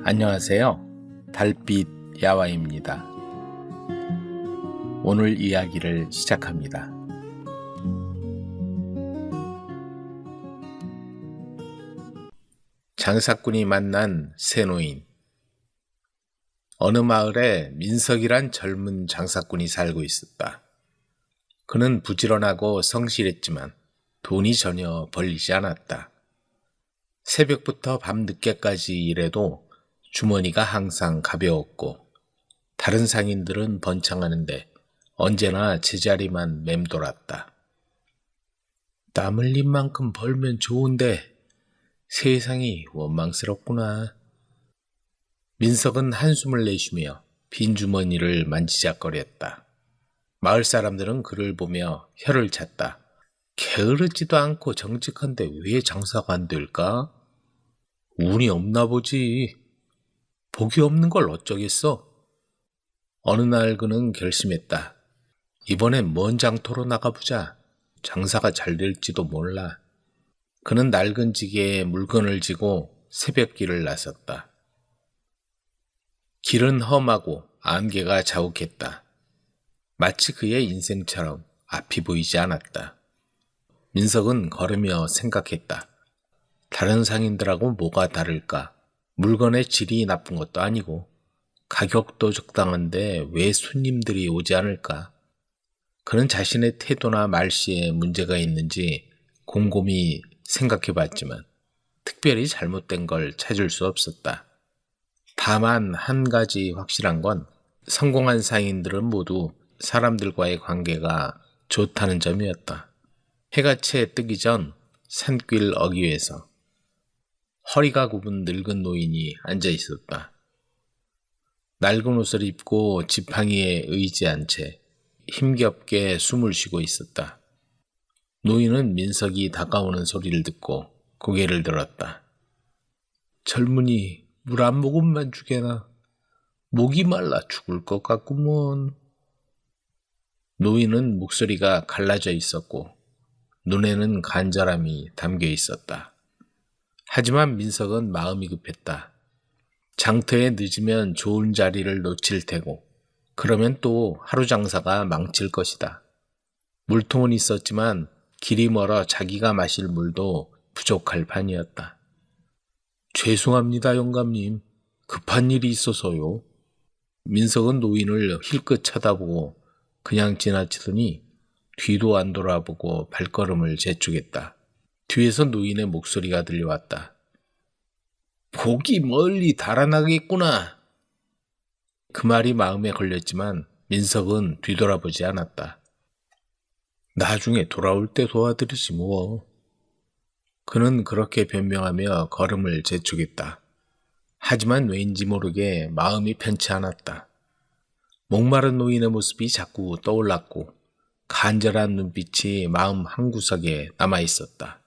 안녕하세요. 달빛 야와입니다. 오늘 이야기를 시작합니다. 장사꾼이 만난 새노인. 어느 마을에 민석이란 젊은 장사꾼이 살고 있었다. 그는 부지런하고 성실했지만 돈이 전혀 벌리지 않았다. 새벽부터 밤늦게까지 일해도 주머니가 항상 가벼웠고 다른 상인들은 번창하는데 언제나 제자리만 맴돌았다. 땀 흘린 만큼 벌면 좋은데 세상이 원망스럽구나. 민석은 한숨을 내쉬며 빈 주머니를 만지작거렸다. 마을 사람들은 그를 보며 혀를 찼다. 게으르지도 않고 정직한데 왜 장사가 안 될까? 운이 없나 보지. 복이 없는 걸 어쩌겠어? 어느 날 그는 결심했다. 이번엔 먼 장터로 나가보자. 장사가 잘 될지도 몰라. 그는 낡은 지게에 물건을 지고 새벽길을 나섰다. 길은 험하고 안개가 자욱했다. 마치 그의 인생처럼 앞이 보이지 않았다. 민석은 걸으며 생각했다. 다른 상인들하고 뭐가 다를까? 물건의 질이 나쁜 것도 아니고 가격도 적당한데 왜 손님들이 오지 않을까? 그는 자신의 태도나 말씨에 문제가 있는지 곰곰이 생각해봤지만 특별히 잘못된 걸 찾을 수 없었다. 다만 한 가지 확실한 건 성공한 상인들은 모두 사람들과의 관계가 좋다는 점이었다. 해가 채 뜨기 전 산길 어귀에서 허리가 굽은 늙은 노인이 앉아 있었다. 낡은 옷을 입고 지팡이에 의지한 채 힘겹게 숨을 쉬고 있었다. 노인은 민석이 다가오는 소리를 듣고 고개를 들었다. 젊은이, 물 한 모금만 주게나. 목이 말라 죽을 것 같구먼. 노인은 목소리가 갈라져 있었고 눈에는 간절함이 담겨 있었다. 하지만 민석은 마음이 급했다. 장터에 늦으면 좋은 자리를 놓칠 테고 그러면 또 하루 장사가 망칠 것이다. 물통은 있었지만 길이 멀어 자기가 마실 물도 부족할 판이었다. 죄송합니다, 영감님. 급한 일이 있어서요. 민석은 노인을 힐끗 쳐다보고 그냥 지나치더니 뒤도 안 돌아보고 발걸음을 재촉했다. 뒤에서 노인의 목소리가 들려왔다. 복이 멀리 달아나겠구나. 그 말이 마음에 걸렸지만 민석은 뒤돌아보지 않았다. 나중에 돌아올 때 도와드리지 뭐. 그는 그렇게 변명하며 걸음을 재촉했다. 하지만 왠지 모르게 마음이 편치 않았다. 목마른 노인의 모습이 자꾸 떠올랐고 간절한 눈빛이 마음 한구석에 남아있었다.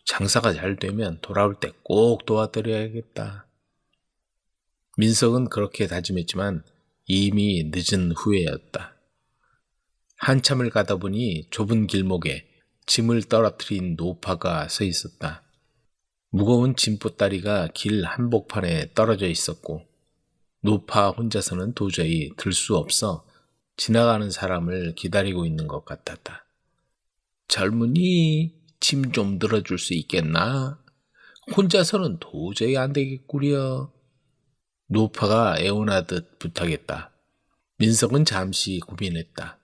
장사가 잘 되면 돌아올 때 꼭 도와드려야겠다. 민석은 그렇게 다짐했지만 이미 늦은 후에였다. 한참을 가다 보니 좁은 길목에 짐을 떨어뜨린 노파가 서 있었다. 무거운 짐보따리가 길 한복판에 떨어져 있었고 노파 혼자서는 도저히 들 수 없어 지나가는 사람을 기다리고 있는 것 같았다. 젊은이, 짐 좀 들어줄 수 있겠나? 혼자서는 도저히 안 되겠구려. 노파가 애원하듯 부탁했다. 민석은 잠시 고민했다.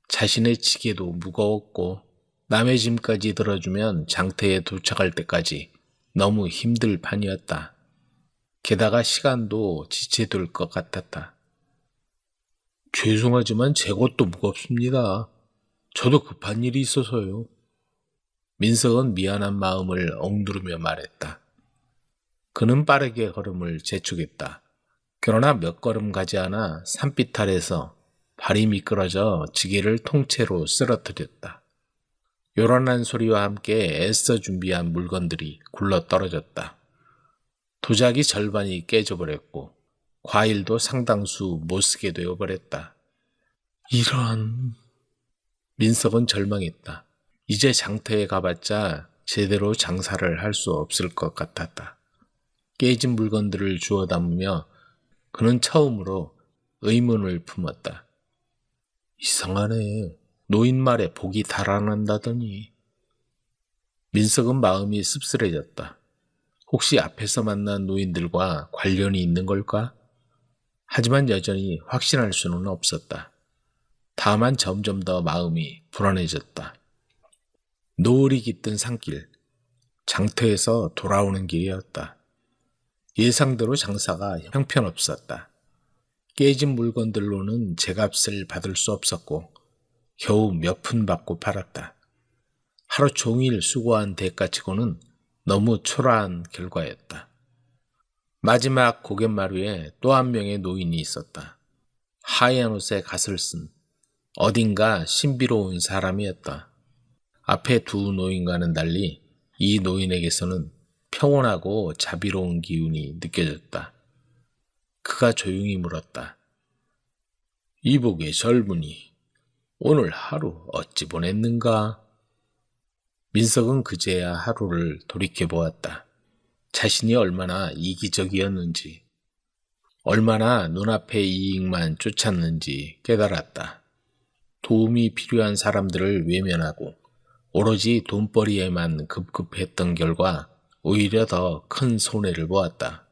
자신의 지게도 무거웠고 남의 짐까지 들어주면 장터에 도착할 때까지 너무 힘들 판이었다. 게다가 시간도 지체될 것 같았다. 죄송하지만 제 것도 무겁습니다. 저도 급한 일이 있어서요. 민석은 미안한 마음을 억누르며 말했다. 그는 빠르게 걸음을 재촉했다. 그러나 몇 걸음 가지 않아 산빛 아래서 발이 미끄러져 지게를 통째로 쓰러뜨렸다. 요란한 소리와 함께 애써 준비한 물건들이 굴러 떨어졌다. 도자기 절반이 깨져버렸고 과일도 상당수 못쓰게 되어버렸다. 이런... 민석은 절망했다. 이제 장터에 가봤자 제대로 장사를 할 수 없을 것 같았다. 깨진 물건들을 주워 담으며 그는 처음으로 의문을 품었다. 이상하네. 노인 말에 복이 달아난다더니. 민석은 마음이 씁쓸해졌다. 혹시 앞에서 만난 노인들과 관련이 있는 걸까? 하지만 여전히 확신할 수는 없었다. 다만 점점 더 마음이 불안해졌다. 노을이 깃든 산길, 장터에서 돌아오는 길이었다. 예상대로 장사가 형편없었다. 깨진 물건들로는 제값을 받을 수 없었고 겨우 몇 푼 받고 팔았다. 하루 종일 수고한 대가치고는 너무 초라한 결과였다. 마지막 고갯마루에 또 한 명의 노인이 있었다. 하얀 옷에 갓을 쓴 어딘가 신비로운 사람이었다. 앞에 두 노인과는 달리 이 노인에게서는 평온하고 자비로운 기운이 느껴졌다. 그가 조용히 물었다. 이복의 젊은이, 오늘 하루 어찌 보냈는가? 민석은 그제야 하루를 돌이켜보았다. 자신이 얼마나 이기적이었는지, 얼마나 눈앞의 이익만 쫓았는지 깨달았다. 도움이 필요한 사람들을 외면하고 오로지 돈벌이에만 급급했던 결과 오히려 더 큰 손해를 보았다.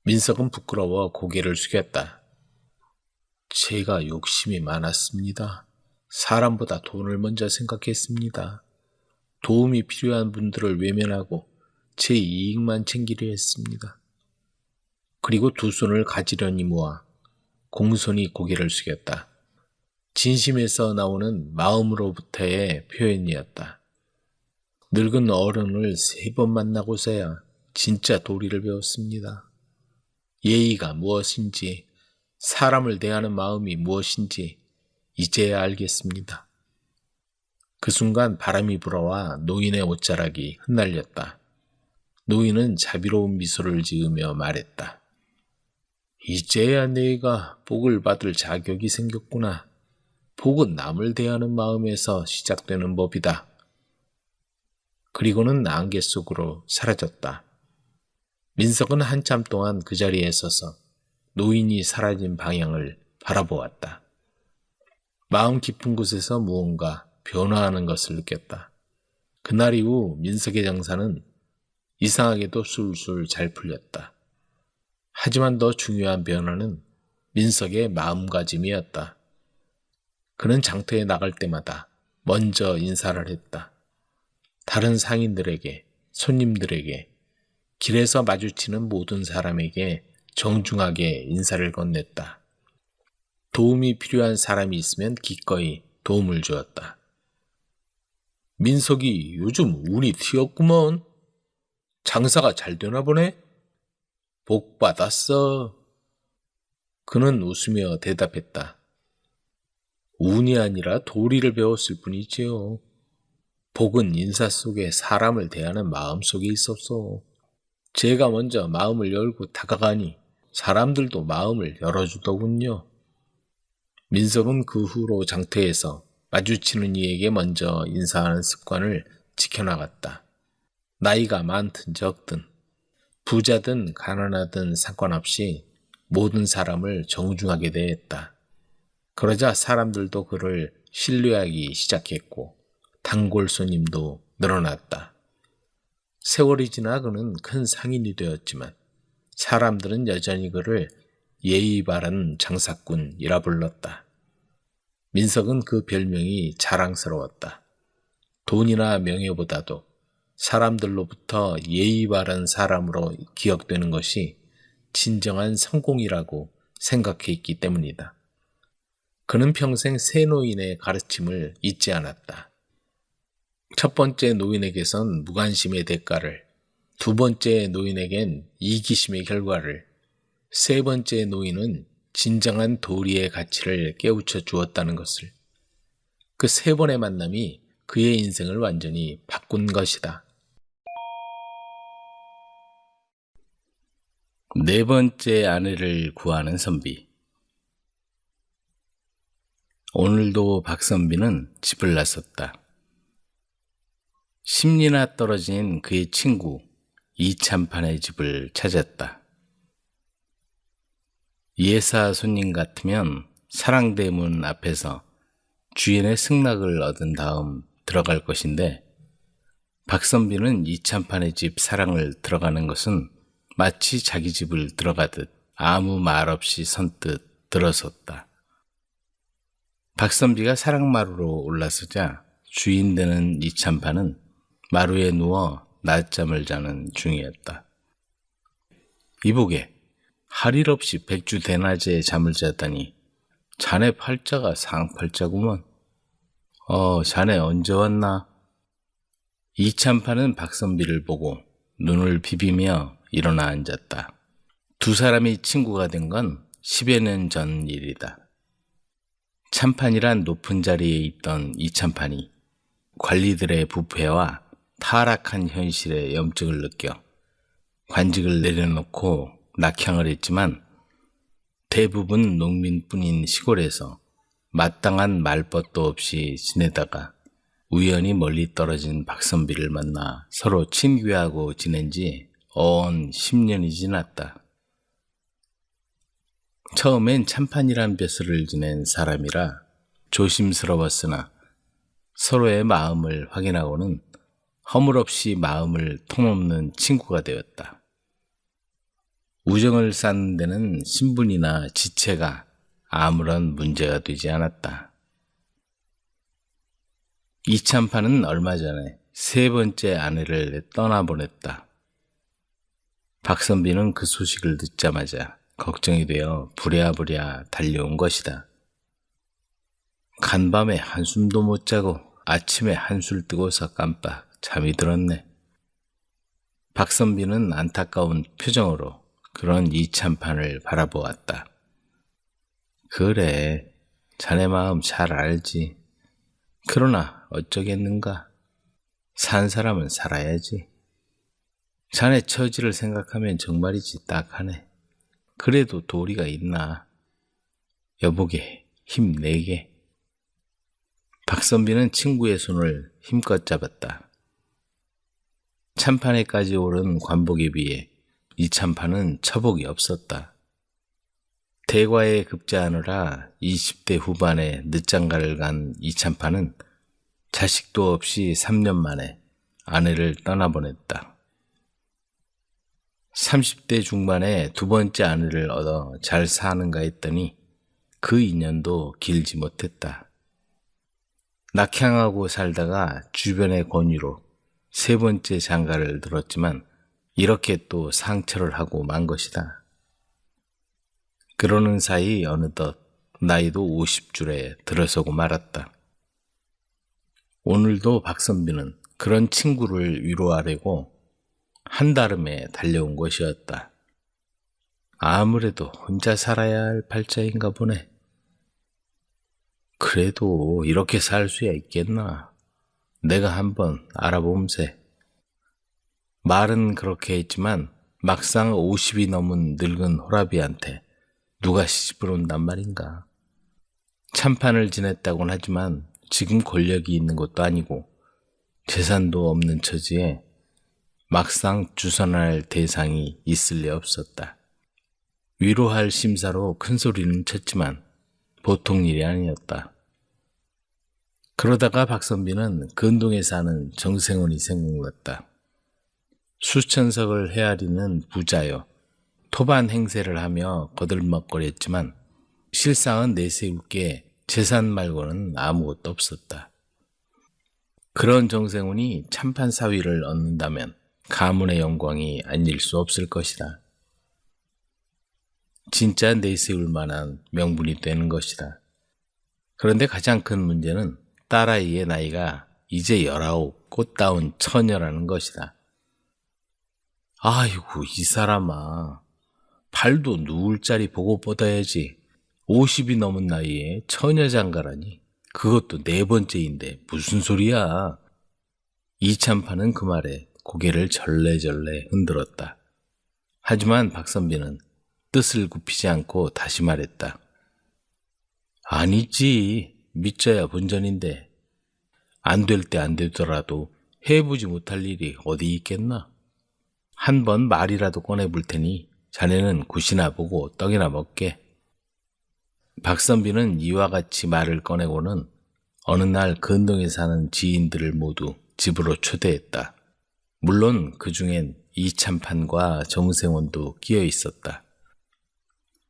민석은 부끄러워 고개를 숙였다. 제가 욕심이 많았습니다. 사람보다 돈을 먼저 생각했습니다. 도움이 필요한 분들을 외면하고 제 이익만 챙기려 했습니다. 그리고 두 손을 가지런히 모아 공손히 고개를 숙였다. 진심에서 나오는 마음으로부터의 표현이었다. 늙은 어른을 3번 만나고서야 진짜 도리를 배웠습니다. 예의가 무엇인지, 사람을 대하는 마음이 무엇인지 이제야 알겠습니다. 그 순간 바람이 불어와 노인의 옷자락이 흩날렸다. 노인은 자비로운 미소를 지으며 말했다. 이제야 내가 복을 받을 자격이 생겼구나. 복은 남을 대하는 마음에서 시작되는 법이다. 그리고는 안개 속으로 사라졌다. 민석은 한참 동안 그 자리에 서서 노인이 사라진 방향을 바라보았다. 마음 깊은 곳에서 무언가 변화하는 것을 느꼈다. 그날 이후 민석의 장사는 이상하게도 술술 잘 풀렸다. 하지만 더 중요한 변화는 민석의 마음가짐이었다. 그는 장터에 나갈 때마다 먼저 인사를 했다. 다른 상인들에게, 손님들에게, 길에서 마주치는 모든 사람에게 정중하게 인사를 건넸다. 도움이 필요한 사람이 있으면 기꺼이 도움을 주었다. 민석이 요즘 운이 튀었구먼. 장사가 잘 되나 보네? 복 받았어. 그는 웃으며 대답했다. 운이 아니라 도리를 배웠을 뿐이지요. 복은 인사 속에 사람을 대하는 마음 속에 있었어. 제가 먼저 마음을 열고 다가가니 사람들도 마음을 열어주더군요. 민석은 그 후로 장터에서 마주치는 이에게 먼저 인사하는 습관을 지켜나갔다. 나이가 많든 적든, 부자든 가난하든 상관없이 모든 사람을 정중하게 대했다. 그러자 사람들도 그를 신뢰하기 시작했고 단골 손님도 늘어났다. 세월이 지나 그는 큰 상인이 되었지만 사람들은 여전히 그를 예의 바른 장사꾼이라 불렀다. 민석은 그 별명이 자랑스러웠다. 돈이나 명예보다도 사람들로부터 예의 바른 사람으로 기억되는 것이 진정한 성공이라고 생각했기 때문이다. 그는 평생 세 노인의 가르침을 잊지 않았다. 첫 번째 노인에게선 무관심의 대가를, 두 번째 노인에겐 이기심의 결과를, 세 번째 노인은 진정한 도리의 가치를 깨우쳐 주었다는 것을. 그 세 번의 만남이 그의 인생을 완전히 바꾼 것이다. 네 번째 아내를 구하는 선비. 오늘도 박선비는 집을 나섰다. 10리나 떨어진 그의 친구 이참판의 집을 찾았다. 예사 손님 같으면 사랑대문 앞에서 주인의 승낙을 얻은 다음 들어갈 것인데 박선비는 이참판의 집 사랑을 들어가는 것은 마치 자기 집을 들어가듯 아무 말 없이 선뜻 들어섰다. 박선비가 사랑마루로 올라서자 주인 되는 이참판은 마루에 누워 낮잠을 자는 중이었다. 이보게, 할 일 없이 백주 대낮에 잠을 잤다니 자네 팔자가 상팔자구먼. 자네 언제 왔나? 이참판은 박선비를 보고 눈을 비비며 일어나 앉았다. 두 사람이 친구가 된 건 10여 년 전 일이다. 참판이란 높은 자리에 있던 이참판이 관리들의 부패와 타락한 현실에 염증을 느껴 관직을 내려놓고 낙향을 했지만 대부분 농민뿐인 시골에서 마땅한 말벗도 없이 지내다가 우연히 멀리 떨어진 박선비를 만나 서로 친교하고 지낸 지 어언 10년이 지났다. 처음엔 참판이란 벼슬을 지낸 사람이라 조심스러웠으나 서로의 마음을 확인하고는 허물없이 마음을 터놓는 친구가 되었다. 우정을 쌓는 데는 신분이나 지체가 아무런 문제가 되지 않았다. 이참판은 얼마 전에 세 번째 아내를 떠나보냈다. 박선비는 그 소식을 듣자마자 걱정이 되어 부랴부랴 달려온 것이다. 간밤에 한숨도 못 자고 아침에 한술 뜨고서 깜빡 잠이 들었네. 박선비는 안타까운 표정으로 그런 이참판을 바라보았다. 그래, 자네 마음 잘 알지. 그러나 어쩌겠는가. 산 사람은 살아야지. 자네 처지를 생각하면 정말이지 딱하네. 그래도 도리가 있나. 여보게, 힘내게. 박선비는 친구의 손을 힘껏 잡았다. 참판에까지 오른 관복에 비해 이 참판은 처복이 없었다. 대과에 급제하느라 20대 후반에 늦장가를 간 이참판은 자식도 없이 3년 만에 아내를 떠나보냈다. 30대 중반에 두 번째 아내를 얻어 잘 사는가 했더니 그 인연도 길지 못했다. 낙향하고 살다가 주변의 권유로 세 번째 장가를 들었지만 이렇게 또 상처를 하고 만 것이다. 그러는 사이 어느덧 나이도 50줄에 들어서고 말았다. 오늘도 박선비는 그런 친구를 위로하려고 한달음에 달려온 것이었다. 아무래도 혼자 살아야 할 팔자인가 보네. 그래도 이렇게 살 수야 있겠나. 내가 한번 알아봄세. 말은 그렇게 했지만 막상 50이 넘은 늙은 호라비한테 누가 시집을 온단 말인가. 참판을 지냈다곤 하지만 지금 권력이 있는 것도 아니고 재산도 없는 처지에 막상 주선할 대상이 있을 리 없었다. 위로할 심사로 큰 소리는 쳤지만 보통 일이 아니었다. 그러다가 박선비는 근동에 사는 정생원이 생각났다. 수천석을 헤아리는 부자여 토반 행세를 하며 거들먹거렸지만 실상은 내세울 게 재산 말고는 아무것도 없었다. 그런 정생원이 참판 사위를 얻는다면 가문의 영광이 아닐 수 없을 것이다. 진짜 내세울 만한 명분이 되는 것이다. 그런데 가장 큰 문제는 딸아이의 나이가 이제 19, 꽃다운 처녀라는 것이다. 아이고, 이 사람아. 발도 누울 자리 보고 뻗어야지. 50이 넘은 나이에 처녀장가라니. 그것도 네 번째인데 무슨 소리야. 이참판은 그 말에 고개를 절레절레 흔들었다. 하지만 박선비는 뜻을 굽히지 않고 다시 말했다. 아니지. 믿져야 본전인데. 안 될 때 안 되더라도 해보지 못할 일이 어디 있겠나. 한 번 말이라도 꺼내볼 테니 자네는 굿이나 보고 떡이나 먹게. 박선비는 이와 같이 말을 꺼내고는 어느 날 근동에 사는 지인들을 모두 집으로 초대했다. 물론 그 중엔 이참판과 정생원도 끼어 있었다.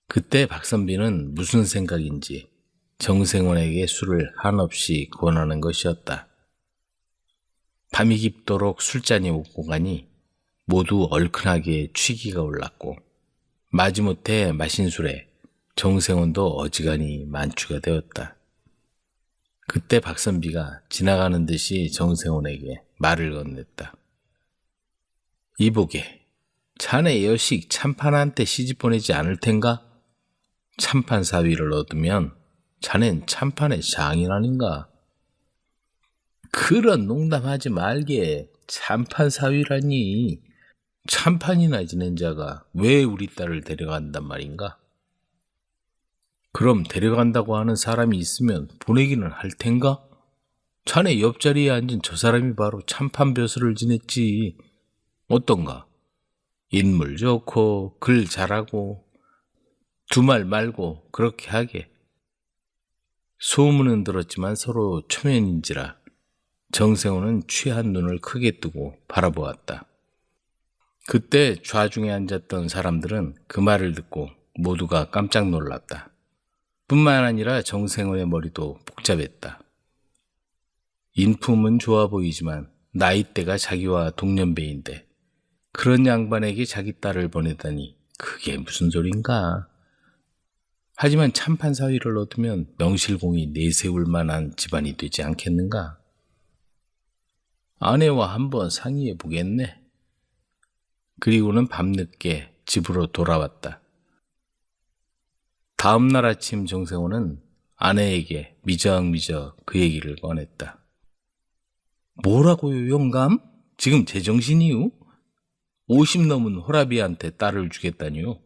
그때 박선비는 무슨 생각인지 정생원에게 술을 한없이 권하는 것이었다. 밤이 깊도록 술잔이 오고 가니 모두 얼큰하게 취기가 올랐고 마지못해 마신 술에 정생원도 어지간히 만취가 되었다. 그때 박선비가 지나가는 듯이 정생원에게 말을 건넸다. 이보게, 자네 여식 참판한테 시집 보내지 않을 텐가? 참판 사위를 얻으면 자넨 참판의 장인 아닌가? 그런 농담하지 말게. 참판 사위라니. 참판이나 지낸 자가 왜 우리 딸을 데려간단 말인가? 그럼 데려간다고 하는 사람이 있으면 보내기는 할 텐가? 자네 옆자리에 앉은 저 사람이 바로 참판 벼슬을 지냈지. 어떤가? 인물 좋고 글 잘하고 두말 말고 그렇게 하게. 소문은 들었지만 서로 초면인지라 정생호는 취한 눈을 크게 뜨고 바라보았다. 그때 좌중에 앉았던 사람들은 그 말을 듣고 모두가 깜짝 놀랐다. 뿐만 아니라 정생호의 머리도 복잡했다. 인품은 좋아 보이지만 나이대가 자기와 동년배인데 그런 양반에게 자기 딸을 보내다니 그게 무슨 소린가? 하지만 참판 사위를 얻으면 명실공히 내세울 만한 집안이 되지 않겠는가? 아내와 한번 상의해 보겠네. 그리고는 밤늦게 집으로 돌아왔다. 다음 날 아침 정생호는 아내에게 미적미적 그 얘기를 꺼냈다. 뭐라고요, 영감? 지금 제정신이요? 50 넘은 호라비한테 딸을 주겠다니요?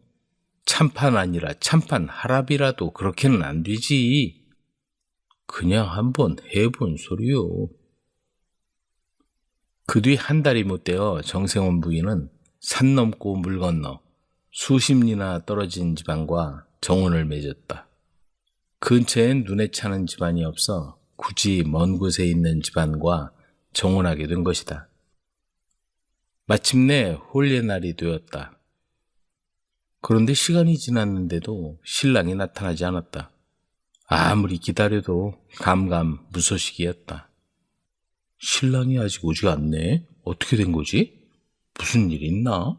참판 아니라 참판 하랍이라도 그렇게는 안 되지. 그냥 한번 해본 소리요. 그 뒤 한 달이 못 되어 정생원 부인은 산 넘고 물 건너 수십 리나 떨어진 집안과 정혼을 맺었다. 근처엔 눈에 차는 집안이 없어 굳이 먼 곳에 있는 집안과 정혼하게 된 것이다. 마침내 혼례 날이 되었다. 그런데 시간이 지났는데도 신랑이 나타나지 않았다. 아무리 기다려도 감감 무소식이었다. 신랑이 아직 오지 않네? 어떻게 된 거지? 무슨 일 있나?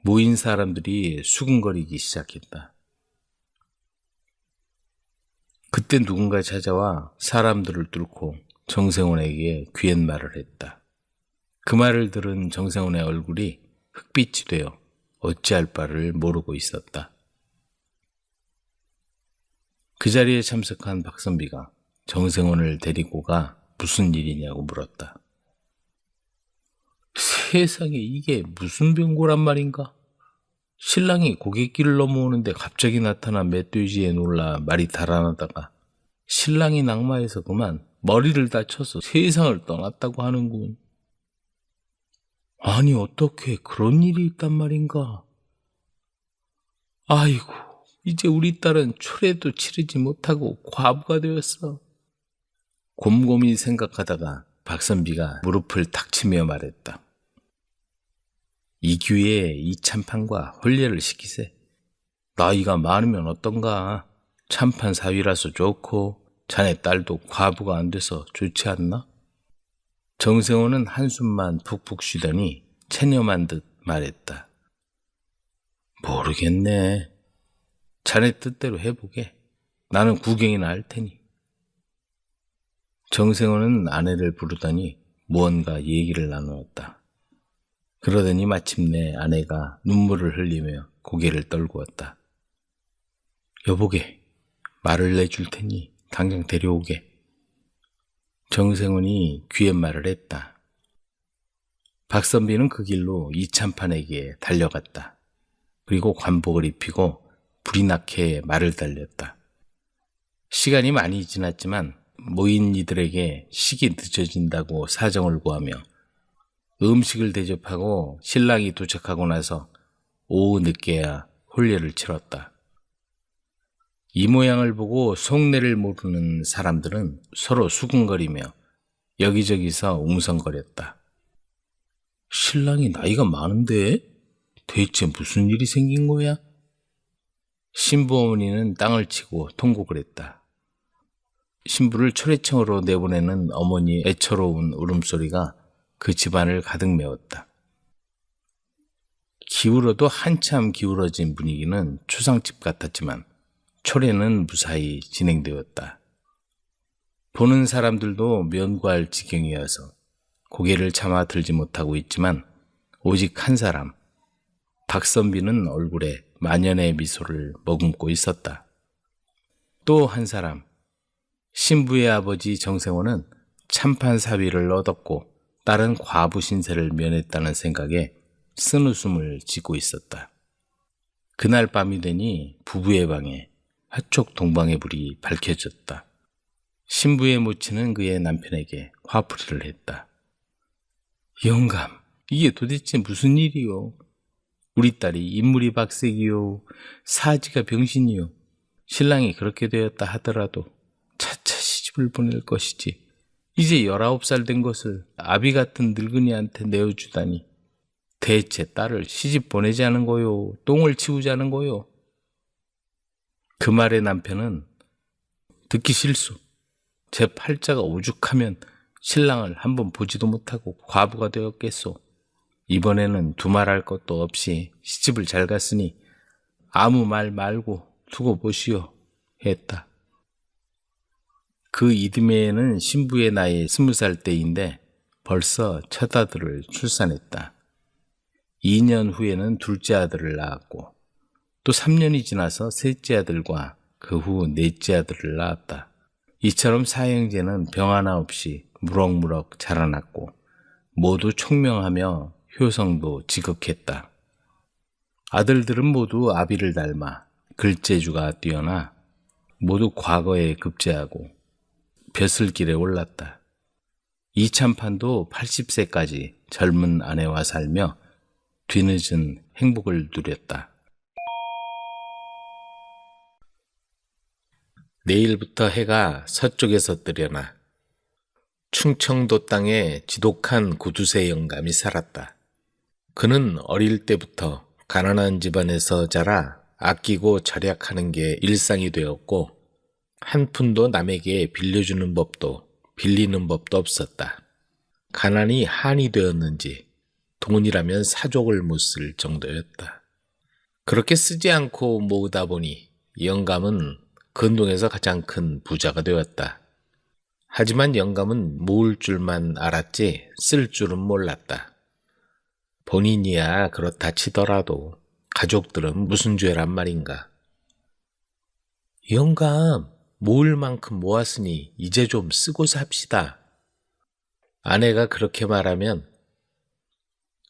모인 사람들이 수군거리기 시작했다. 그때 누군가 찾아와 사람들을 뚫고 정생원에게 귀옛말을 했다. 그 말을 들은 정생원의 얼굴이 흑빛이 되어 어찌할 바를 모르고 있었다. 그 자리에 참석한 박선비가 정생원을 데리고 가 무슨 일이냐고 물었다. 세상에 이게 무슨 병고란 말인가? 신랑이 고갯길을 넘어오는데 갑자기 나타난 멧돼지에 놀라 말이 달아나다가 신랑이 낙마해서 그만 머리를 다쳐서 세상을 떠났다고 하는군. 아니 어떻게 그런 일이 있단 말인가? 아이고 이제 우리 딸은 초래도 치르지 못하고 과부가 되었어. 곰곰이 생각하다가 박선비가 무릎을 탁 치며 말했다. 이 기회에 이 참판과 혼례를 시키세. 나이가 많으면 어떤가? 참판 사위라서 좋고 자네 딸도 과부가 안 돼서 좋지 않나? 정생호는 한숨만 푹푹 쉬더니 체념한 듯 말했다. 모르겠네. 자네 뜻대로 해보게. 나는 구경이나 할 테니. 정생호는 아내를 부르더니 무언가 얘기를 나누었다. 그러더니 마침내 아내가 눈물을 흘리며 고개를 떨구었다. 여보게, 말을 내줄 테니 당장 데려오게. 정생훈이 귀옛말을 했다. 박선비는 그 길로 이참판에게 달려갔다. 그리고 관복을 입히고 불이 나게 말을 달렸다. 시간이 많이 지났지만 모인 이들에게 식이 늦어진다고 사정을 구하며 음식을 대접하고 신랑이 도착하고 나서 오후 늦게야 혼례를 치렀다. 이 모양을 보고 속내를 모르는 사람들은 서로 수군거리며 여기저기서 웅성거렸다. 신랑이 나이가 많은데 대체 무슨 일이 생긴 거야? 신부 어머니는 땅을 치고 통곡을 했다. 신부를 초래청으로 내보내는 어머니의 애처로운 울음소리가 그 집안을 가득 메웠다. 기울어도 한참 기울어진 분위기는 초상집 같았지만 초례는 무사히 진행되었다. 보는 사람들도 면구할 지경이어서 고개를 차마 들지 못하고 있지만 오직 한 사람, 박선비는 얼굴에 만연의 미소를 머금고 있었다. 또 한 사람, 신부의 아버지 정생호는 참판 사위를 얻었고 딸은 과부 신세를 면했다는 생각에 쓴웃음을 짓고 있었다. 그날 밤이 되니 부부의 방에 화촉 동방의 불이 밝혀졌다. 신부의 모친은 그의 남편에게 화풀이를 했다. 영감, 이게 도대체 무슨 일이요? 우리 딸이 인물이 박색이요, 사지가 병신이요. 신랑이 그렇게 되었다 하더라도 차차 시집을 보낼 것이지. 이제 19살 된 것을 아비 같은 늙은이한테 내어주다니. 대체 딸을 시집 보내자는 거요, 똥을 치우자는 거요. 그 말에 남편은 듣기 싫소. 제 팔자가 오죽하면 신랑을 한번 보지도 못하고 과부가 되었겠소. 이번에는 두말할 것도 없이 시집을 잘 갔으니 아무 말 말고 두고 보시오 했다. 그 이듬해에는 신부의 나이 20살 때인데 벌써 첫 아들을 출산했다. 2년 후에는 둘째 아들을 낳았고 또 3년이 지나서 셋째 아들과 그 후 넷째 아들을 낳았다. 이처럼 사형제는 병 하나 없이 무럭무럭 자라났고 모두 총명하며 효성도 지극했다. 아들들은 모두 아비를 닮아 글재주가 뛰어나 모두 과거에 급제하고 벼슬길에 올랐다. 이참판도 80세까지 젊은 아내와 살며 뒤늦은 행복을 누렸다. 내일부터 해가 서쪽에서 뜨려나 충청도 땅에 지독한 구두쇠 영감이 살았다. 그는 어릴 때부터 가난한 집안에서 자라 아끼고 절약하는 게 일상이 되었고 한 푼도 남에게 빌려주는 법도 빌리는 법도 없었다. 가난이 한이 되었는지 돈이라면 사족을 못 쓸 정도였다. 그렇게 쓰지 않고 모으다 보니 영감은 근동에서 가장 큰 부자가 되었다. 하지만 영감은 모을 줄만 알았지 쓸 줄은 몰랐다. 본인이야 그렇다 치더라도 가족들은 무슨 죄란 말인가. 영감, 모을 만큼 모았으니 이제 좀 쓰고 삽시다. 아내가 그렇게 말하면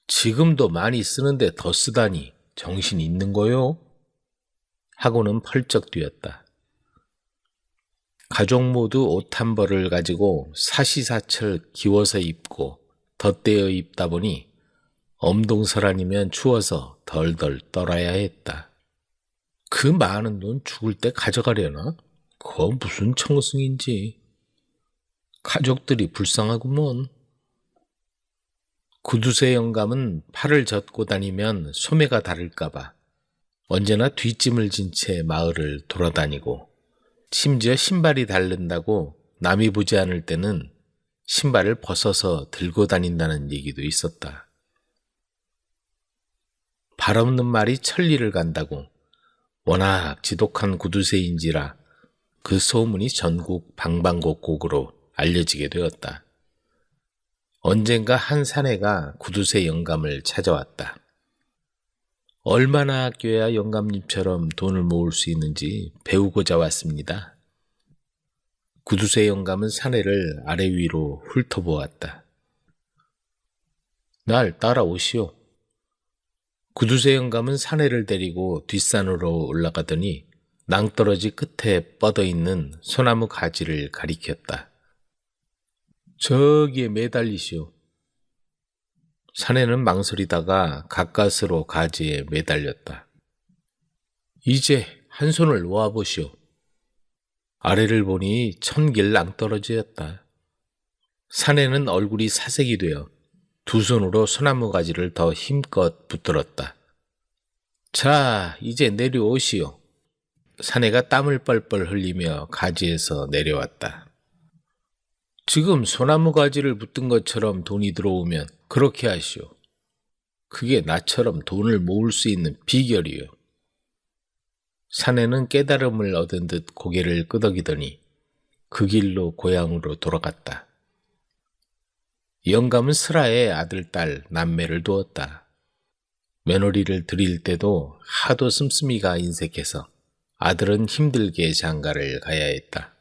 지금도 많이 쓰는데 더 쓰다니 정신 있는 거요? 하고는 펄쩍 뛰었다. 가족 모두 옷 한 벌을 가지고 사시사철 기워서 입고 덧대어 입다 보니 엄동설 아니면 추워서 덜덜 떨어야 했다. 그 많은 돈 죽을 때 가져가려나? 그거 무슨 청승인지. 가족들이 불쌍하구먼. 구두쇠 영감은 팔을 젓고 다니면 소매가 다를까봐 언제나 뒷짐을 진 채 마을을 돌아다니고 심지어 신발이 닳는다고 남이 보지 않을 때는 신발을 벗어서 들고 다닌다는 얘기도 있었다. 발 없는 말이 천리를 간다고 워낙 지독한 구두쇠인지라 그 소문이 전국 방방곡곡으로 알려지게 되었다. 언젠가 한 사내가 구두쇠 영감을 찾아왔다. 얼마나 아껴야 영감님처럼 돈을 모을 수 있는지 배우고자 왔습니다. 구두쇠 영감은 사내를 아래 위로 훑어보았다. 날 따라오시오. 구두쇠 영감은 사내를 데리고 뒷산으로 올라가더니 낭떠러지 끝에 뻗어있는 소나무 가지를 가리켰다. 저기에 매달리시오. 사내는 망설이다가 가까스로 가지에 매달렸다. 이제 한 손을 놓아보시오. 아래를 보니 천길 낭떠러지였다. 사내는 얼굴이 사색이 되어 두 손으로 소나무 가지를 더 힘껏 붙들었다. 자, 이제 내려오시오. 사내가 땀을 뻘뻘 흘리며 가지에서 내려왔다. 지금 소나무 가지를 붙든 것처럼 돈이 들어오면 그렇게 하시오. 그게 나처럼 돈을 모을 수 있는 비결이요. 사내는 깨달음을 얻은 듯 고개를 끄덕이더니 그 길로 고향으로 돌아갔다. 영감은 슬하에 아들, 딸, 남매를 두었다. 며느리를 들일 때도 하도 씀씀이가 인색해서 아들은 힘들게 장가를 가야 했다.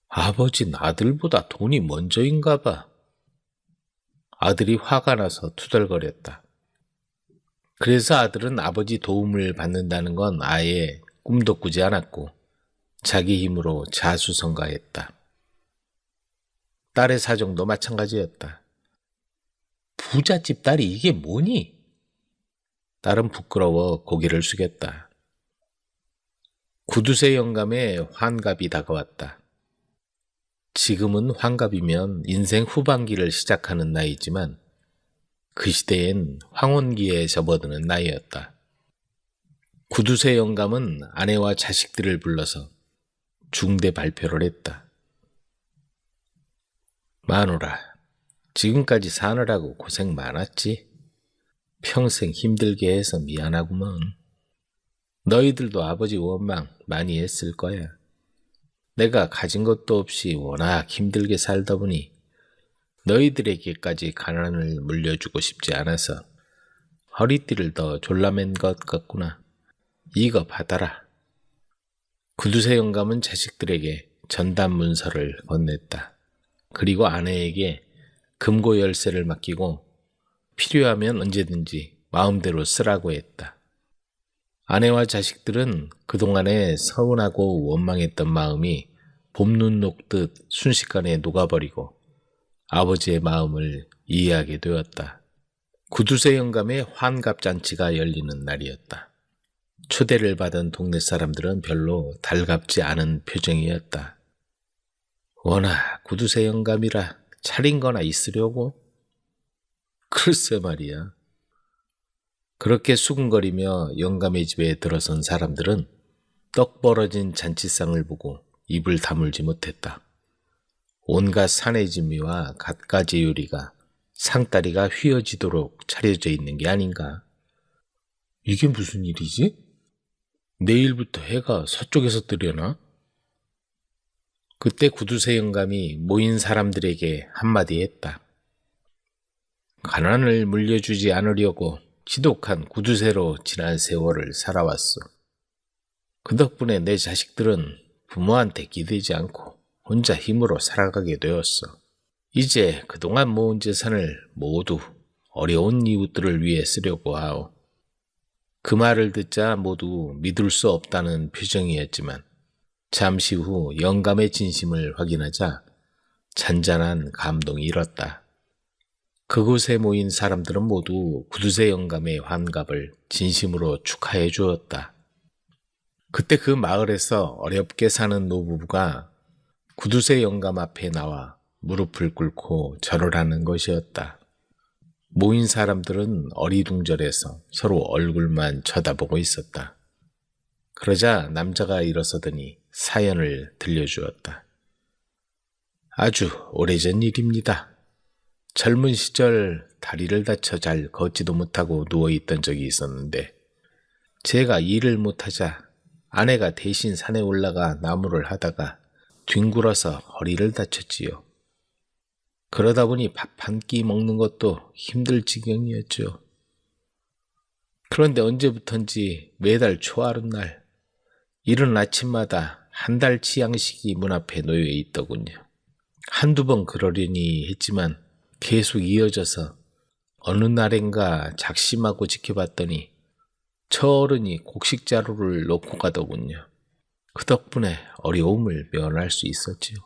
아버진 아들보다 돈이 먼저인가 봐. 아들이 화가 나서 투덜거렸다. 그래서 아들은 아버지 도움을 받는다는 건 아예 꿈도 꾸지 않았고 자기 힘으로 자수성가했다. 딸의 사정도 마찬가지였다. 부잣집 딸이 이게 뭐니? 딸은 부끄러워 고개를 숙였다. 구두쇠 영감의 환갑이 다가왔다. 지금은 환갑이면 인생 후반기를 시작하는 나이지만 그 시대엔 황혼기에 접어드는 나이였다. 구두쇠 영감은 아내와 자식들을 불러서 중대 발표를 했다. 마누라, 지금까지 사느라고 고생 많았지? 평생 힘들게 해서 미안하구먼. 너희들도 아버지 원망 많이 했을 거야. 내가 가진 것도 없이 워낙 힘들게 살다 보니 너희들에게까지 가난을 물려주고 싶지 않아서 허리띠를 더 졸라맨 것 같구나. 이거 받아라. 구두쇠 영감은 자식들에게 전담 문서를 건넸다. 그리고 아내에게 금고 열쇠를 맡기고 필요하면 언제든지 마음대로 쓰라고 했다. 아내와 자식들은 그동안에 서운하고 원망했던 마음이 봄눈 녹듯 순식간에 녹아버리고 아버지의 마음을 이해하게 되었다. 구두쇠 영감의 환갑잔치가 열리는 날이었다. 초대를 받은 동네 사람들은 별로 달갑지 않은 표정이었다. 워낙 구두쇠 영감이라 차린 거나 있으려고? 글쎄 말이야. 그렇게 수군거리며 영감의 집에 들어선 사람들은 떡 벌어진 잔치상을 보고 입을 다물지 못했다. 온갖 사내진미와 갖가지 요리가 상다리가 휘어지도록 차려져 있는 게 아닌가. 이게 무슨 일이지? 내일부터 해가 서쪽에서 뜨려나? 그때 구두쇠 영감이 모인 사람들에게 한마디 했다. 가난을 물려주지 않으려고 지독한 구두쇠로 지난 세월을 살아왔어. 그 덕분에 내 자식들은 부모한테 기대지 않고 혼자 힘으로 살아가게 되었어. 이제 그동안 모은 재산을 모두 어려운 이웃들을 위해 쓰려고 하오. 그 말을 듣자 모두 믿을 수 없다는 표정이었지만 잠시 후 영감의 진심을 확인하자 잔잔한 감동이 일었다. 그곳에 모인 사람들은 모두 구두쇠 영감의 환갑을 진심으로 축하해 주었다. 그때 그 마을에서 어렵게 사는 노부부가 구두쇠 영감 앞에 나와 무릎을 꿇고 절을 하는 것이었다. 모인 사람들은 어리둥절해서 서로 얼굴만 쳐다보고 있었다. 그러자 남자가 일어서더니 사연을 들려주었다. 아주 오래전 일입니다. 젊은 시절 다리를 다쳐 잘 걷지도 못하고 누워있던 적이 있었는데 제가 일을 못하자 아내가 대신 산에 올라가 나무를 하다가 뒹굴어서 허리를 다쳤지요. 그러다 보니 밥 한 끼 먹는 것도 힘들 지경이었죠. 그런데 언제부턴지 매달 초하룻날 이른 아침마다 한 달치 양식이 문 앞에 놓여 있더군요. 한두 번 그러려니 했지만 계속 이어져서 어느 날엔가 작심하고 지켜봤더니 저 어른이 곡식자루를 놓고 가더군요. 그 덕분에 어려움을 면할 수 있었지요.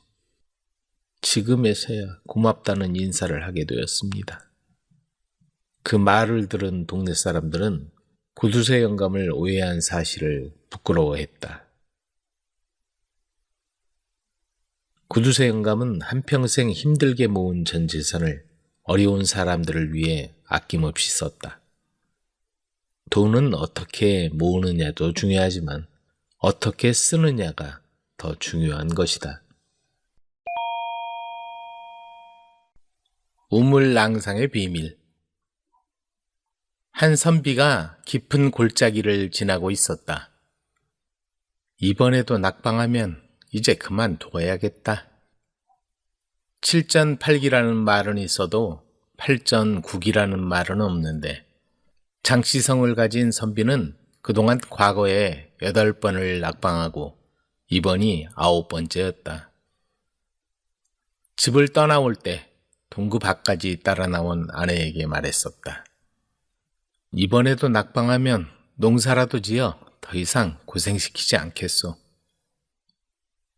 지금에서야 고맙다는 인사를 하게 되었습니다. 그 말을 들은 동네 사람들은 구두쇠 영감을 오해한 사실을 부끄러워했다. 구두쇠 영감은 한평생 힘들게 모은 전 재산을 어려운 사람들을 위해 아낌없이 썼다. 돈은 어떻게 모으느냐도 중요하지만 어떻게 쓰느냐가 더 중요한 것이다. 우물랑상의 비밀. 한 선비가 깊은 골짜기를 지나고 있었다. 이번에도 낙방하면 이제 그만둬야겠다. 칠전팔기라는 말은 있어도 팔전국이라는 말은 없는데 장시성을 가진 선비는 그동안 과거에 8번을 낙방하고 이번이 9번째였다. 집을 떠나올 때 동구 밖까지 따라 나온 아내에게 말했었다. 이번에도 낙방하면 농사라도 지어 더 이상 고생시키지 않겠소.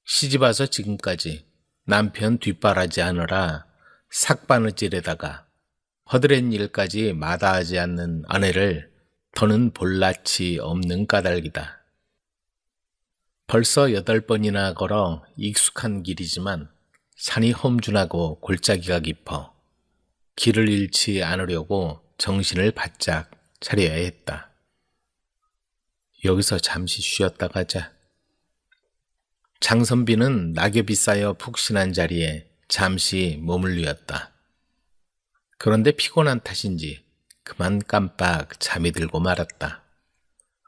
시집와서 지금까지 남편 뒷바라지 하느라 삭바느질에다가 허드렛 일까지 마다하지 않는 아내를 더는 볼 낯이 없는 까닭이다. 벌써 8번이나 걸어 익숙한 길이지만 산이 험준하고 골짜기가 깊어 길을 잃지 않으려고 정신을 바짝 차려야 했다. 여기서 잠시 쉬었다 가자. 장선비는 낙엽이 쌓여 푹신한 자리에 잠시 머물렀다. 그런데 피곤한 탓인지 그만 깜빡 잠이 들고 말았다.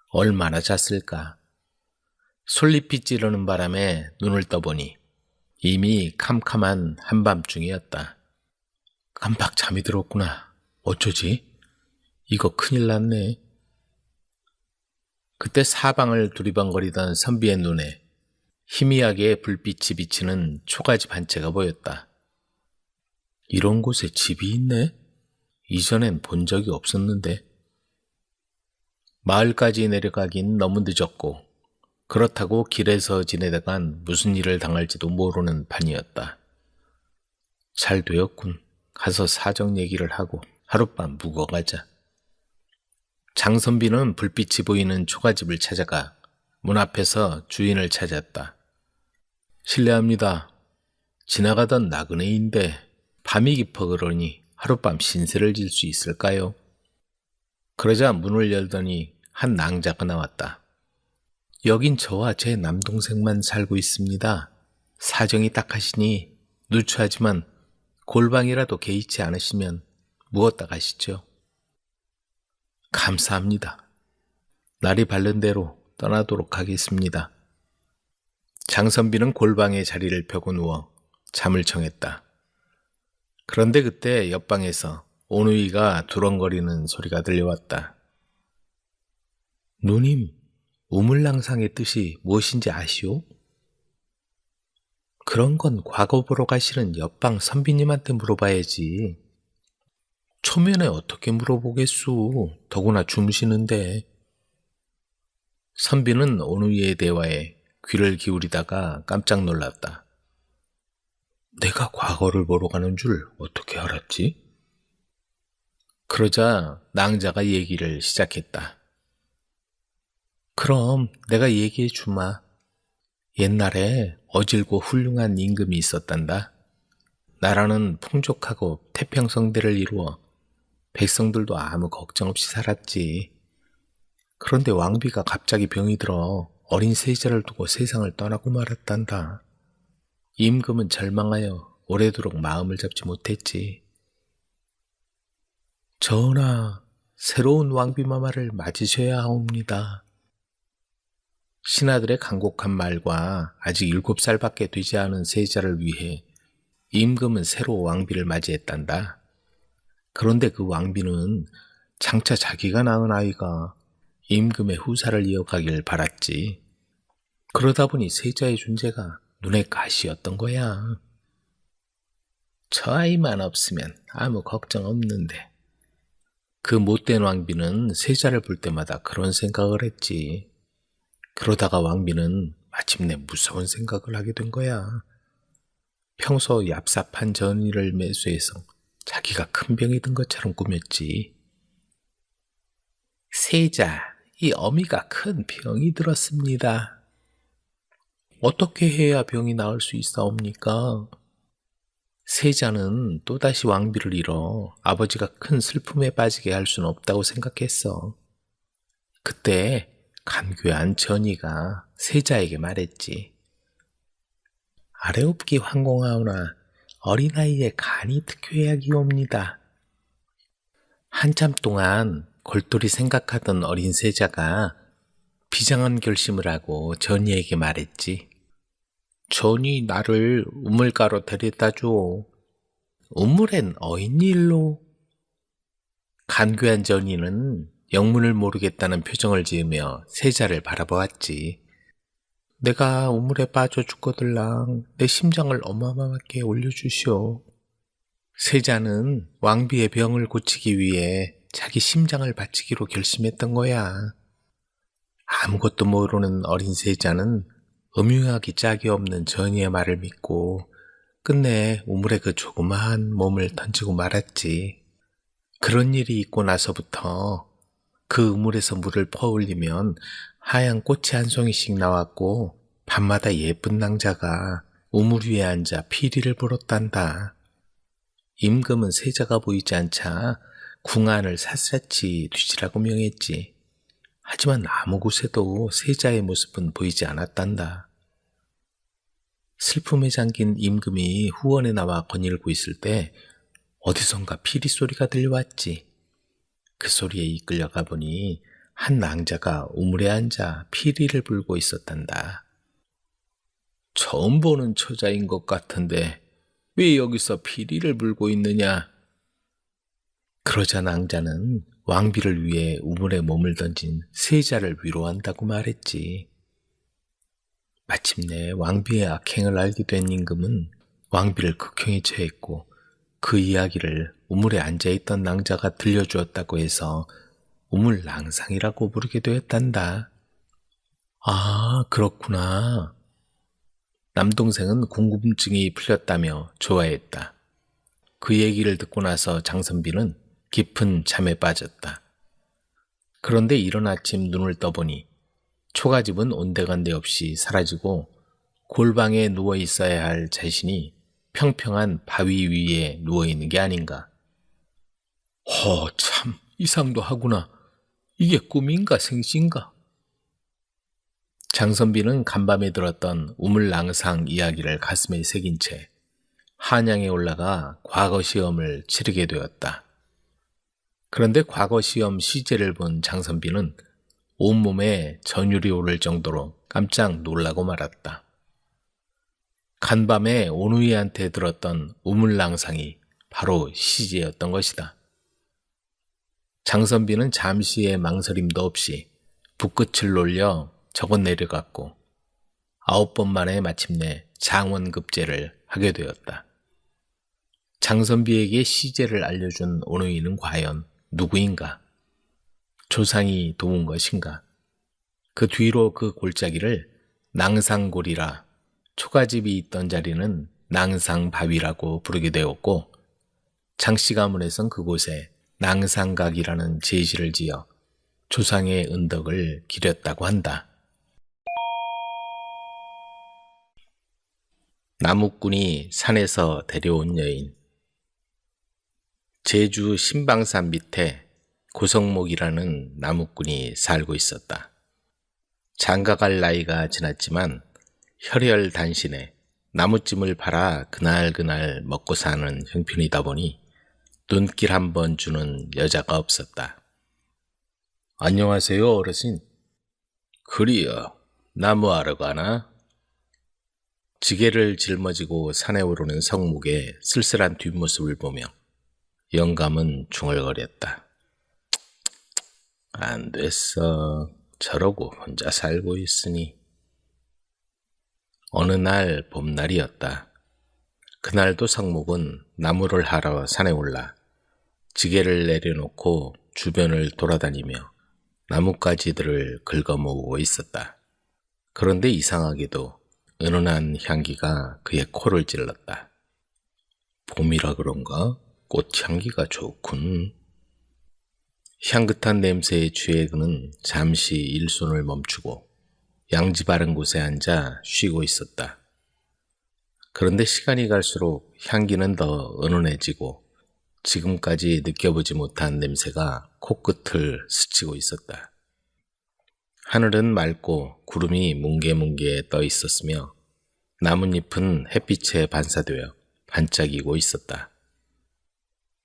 얼마나 잤을까? 솔잎이 찌르는 바람에 눈을 떠보니 이미 캄캄한 한밤중이었다. 깜빡 잠이 들었구나. 어쩌지? 이거 큰일 났네. 그때 사방을 두리번거리던 선비의 눈에 희미하게 불빛이 비치는 초가집 한 채가 보였다. 이런 곳에 집이 있네? 이전엔 본 적이 없었는데. 마을까지 내려가긴 너무 늦었고 그렇다고 길에서 지내다간 무슨 일을 당할지도 모르는 판이었다. 잘 되었군. 가서 사정 얘기를 하고 하룻밤 묵어가자. 장선비는 불빛이 보이는 초가집을 찾아가 문 앞에서 주인을 찾았다. 실례합니다. 지나가던 나그네인데 밤이 깊어 그러니 하룻밤 신세를 질 수 있을까요? 그러자 문을 열더니 한 낭자가 나왔다. 여긴 저와 제 남동생만 살고 있습니다. 사정이 딱하시니 누추하지만 골방이라도 개의치 않으시면 묵었다 가시죠. 감사합니다. 날이 밝는 대로 떠나도록 하겠습니다. 장선비는 골방에 자리를 펴고 누워 잠을 청했다. 그런데 그때 옆방에서 오누이가 두렁거리는 소리가 들려왔다. 누님, 우물랑상의 뜻이 무엇인지 아시오? 그런 건 과거 보러 가시는 옆방 선비님한테 물어봐야지. 초면에 어떻게 물어보겠소. 더구나 주무시는데. 선비는 오누이의 대화에 귀를 기울이다가 깜짝 놀랐다. 내가 과거를 보러 가는 줄 어떻게 알았지? 그러자 낭자가 얘기를 시작했다. 그럼 내가 얘기해 주마. 옛날에 어질고 훌륭한 임금이 있었단다. 나라는 풍족하고 태평성대를 이루어 백성들도 아무 걱정 없이 살았지. 그런데 왕비가 갑자기 병이 들어 어린 세자를 두고 세상을 떠나고 말았단다. 임금은 절망하여 오래도록 마음을 잡지 못했지. 전하, 새로운 왕비마마를 맞으셔야 하옵니다. 신하들의 간곡한 말과 아직 7살밖에 되지 않은 세자를 위해 임금은 새로 왕비를 맞이했단다. 그런데 그 왕비는 장차 자기가 낳은 아이가 임금의 후사를 이어가길 바랐지. 그러다 보니 세자의 존재가 눈에 가시였던 거야. 저 아이만 없으면 아무 걱정 없는데. 그 못된 왕비는 세자를 볼 때마다 그런 생각을 했지. 그러다가 왕비는 마침내 무서운 생각을 하게 된 거야. 평소 얍삽한 전의를 매수해서 자기가 큰 병이 든 것처럼 꾸몄지. 세자, 이 어미가 큰 병이 들었습니다. 어떻게 해야 병이 나을 수 있사옵니까? 세자는 또다시 왕비를 잃어 아버지가 큰 슬픔에 빠지게 할 수는 없다고 생각했어. 그때 간교한 전이가 세자에게 말했지. 아래옵기 황공하오나 어린아이의 간이 특효약이옵니다. 한참 동안 골똘히 생각하던 어린 세자가 비장한 결심을 하고 전이에게 말했지. 전이 나를 우물가로 데려다 줘. 우물엔 어인일로. 간교한 전이는 영문을 모르겠다는 표정을 지으며 세자를 바라보았지. 내가 우물에 빠져 죽거들랑 내 심장을 어마어마하게 올려주시오. 세자는 왕비의 병을 고치기 위해 자기 심장을 바치기로 결심했던 거야. 아무것도 모르는 어린 세자는 음흉하기 짝이 없는 전이의 말을 믿고 끝내 우물에 그 조그마한 몸을 던지고 말았지. 그런 일이 있고 나서부터 그 우물에서 물을 퍼올리면 하얀 꽃이 한 송이씩 나왔고 밤마다 예쁜 낭자가 우물 위에 앉아 피리를 불었단다. 임금은 세자가 보이지 않자 궁 안을 샅샅이 뒤지라고 명했지. 하지만 아무 곳에도 세자의 모습은 보이지 않았단다. 슬픔에 잠긴 임금이 후원에 나와 거닐고 있을 때 어디선가 피리 소리가 들려왔지. 그 소리에 이끌려가 보니 한 낭자가 우물에 앉아 피리를 불고 있었단다. 처음 보는 처자인 것 같은데 왜 여기서 피리를 불고 있느냐? 그러자 낭자는 왕비를 위해 우물에 몸을 던진 세자를 위로한다고 말했지. 마침내 왕비의 악행을 알게 된 임금은 왕비를 극형에 처했고 그 이야기를 우물에 앉아있던 낭자가 들려주었다고 해서 우물낭상이라고 부르게 되었단다. 아, 그렇구나. 남동생은 궁금증이 풀렸다며 좋아했다. 그 얘기를 듣고 나서 장선비는 깊은 잠에 빠졌다. 그런데 이른 아침 눈을 떠보니 초가집은 온데간데 없이 사라지고 골방에 누워 있어야 할 자신이 평평한 바위 위에 누워 있는 게 아닌가. 참 이상도 하구나. 이게 꿈인가 생시인가? 장선비는 간밤에 들었던 우물랑상 이야기를 가슴에 새긴 채 한양에 올라가 과거 시험을 치르게 되었다. 그런데 과거 시험 시제를 본 장선비는 온몸에 전율이 오를 정도로 깜짝 놀라고 말았다. 간밤에 온우이한테 들었던 우물랑상이 바로 시제였던 것이다. 장선비는 잠시의 망설임도 없이 붓끝을 놀려 적어 내려갔고 9번 만에 마침내 장원급제를 하게 되었다. 장선비에게 시제를 알려준 온우이는 과연 누구인가? 조상이 도운 것인가? 그 뒤로 그 골짜기를 낭상골이라 초가집이 있던 자리는 낭상바위라고 부르게 되었고 장씨 가문에선 그곳에 낭상각이라는 제시를 지어 조상의 은덕을 기렸다고 한다. 나무꾼이 산에서 데려온 여인. 제주 신방산 밑에 고성목이라는 나무꾼이 살고 있었다. 장가갈 나이가 지났지만 혈혈단신에 나무찜을 팔아 그날그날 먹고 사는 형편이다 보니 눈길 한 번 주는 여자가 없었다. 안녕하세요, 어르신. 그리여, 나무하러 가나? 지게를 짊어지고 산에 오르는 성목의 쓸쓸한 뒷모습을 보며 영감은 중얼거렸다. 안 됐어. 저러고 혼자 살고 있으니. 어느 날 봄날이었다. 그날도 성목은 나무를 하러 산에 올라 지게를 내려놓고 주변을 돌아다니며 나뭇가지들을 긁어모으고 있었다. 그런데 이상하게도 은은한 향기가 그의 코를 찔렀다. 봄이라 그런가? 꽃향기가 좋군. 향긋한 냄새에 취해 그는 잠시 일손을 멈추고 양지 바른 곳에 앉아 쉬고 있었다. 그런데 시간이 갈수록 향기는 더 은은해지고 지금까지 느껴보지 못한 냄새가 코끝을 스치고 있었다. 하늘은 맑고 구름이 뭉게뭉게 떠 있었으며 나뭇잎은 햇빛에 반사되어 반짝이고 있었다.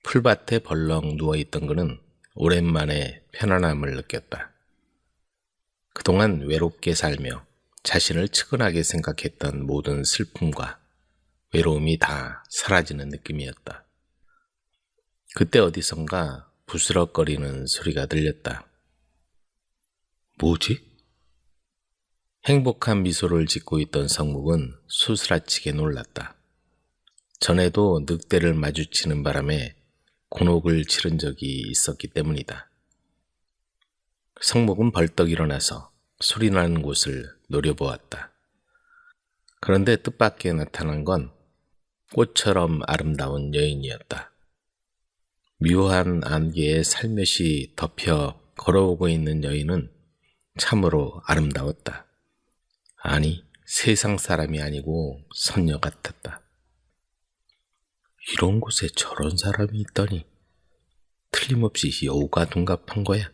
풀밭에 벌렁 누워있던 그는 오랜만에 편안함을 느꼈다. 그동안 외롭게 살며 자신을 측은하게 생각했던 모든 슬픔과 외로움이 다 사라지는 느낌이었다. 그때 어디선가 부스럭거리는 소리가 들렸다. 뭐지? 행복한 미소를 짓고 있던 성묵은 소스라치게 놀랐다. 전에도 늑대를 마주치는 바람에 곤혹을 치른 적이 있었기 때문이다. 성묵은 벌떡 일어나서 소리나는 곳을 노려보았다. 그런데 뜻밖의 나타난 건 꽃처럼 아름다운 여인이었다. 묘한 안개에 살며시 덮여 걸어오고 있는 여인은 참으로 아름다웠다. 아니, 세상 사람이 아니고 선녀 같았다. 이런 곳에 저런 사람이 있더니 틀림없이 여우가 둔갑한 거야.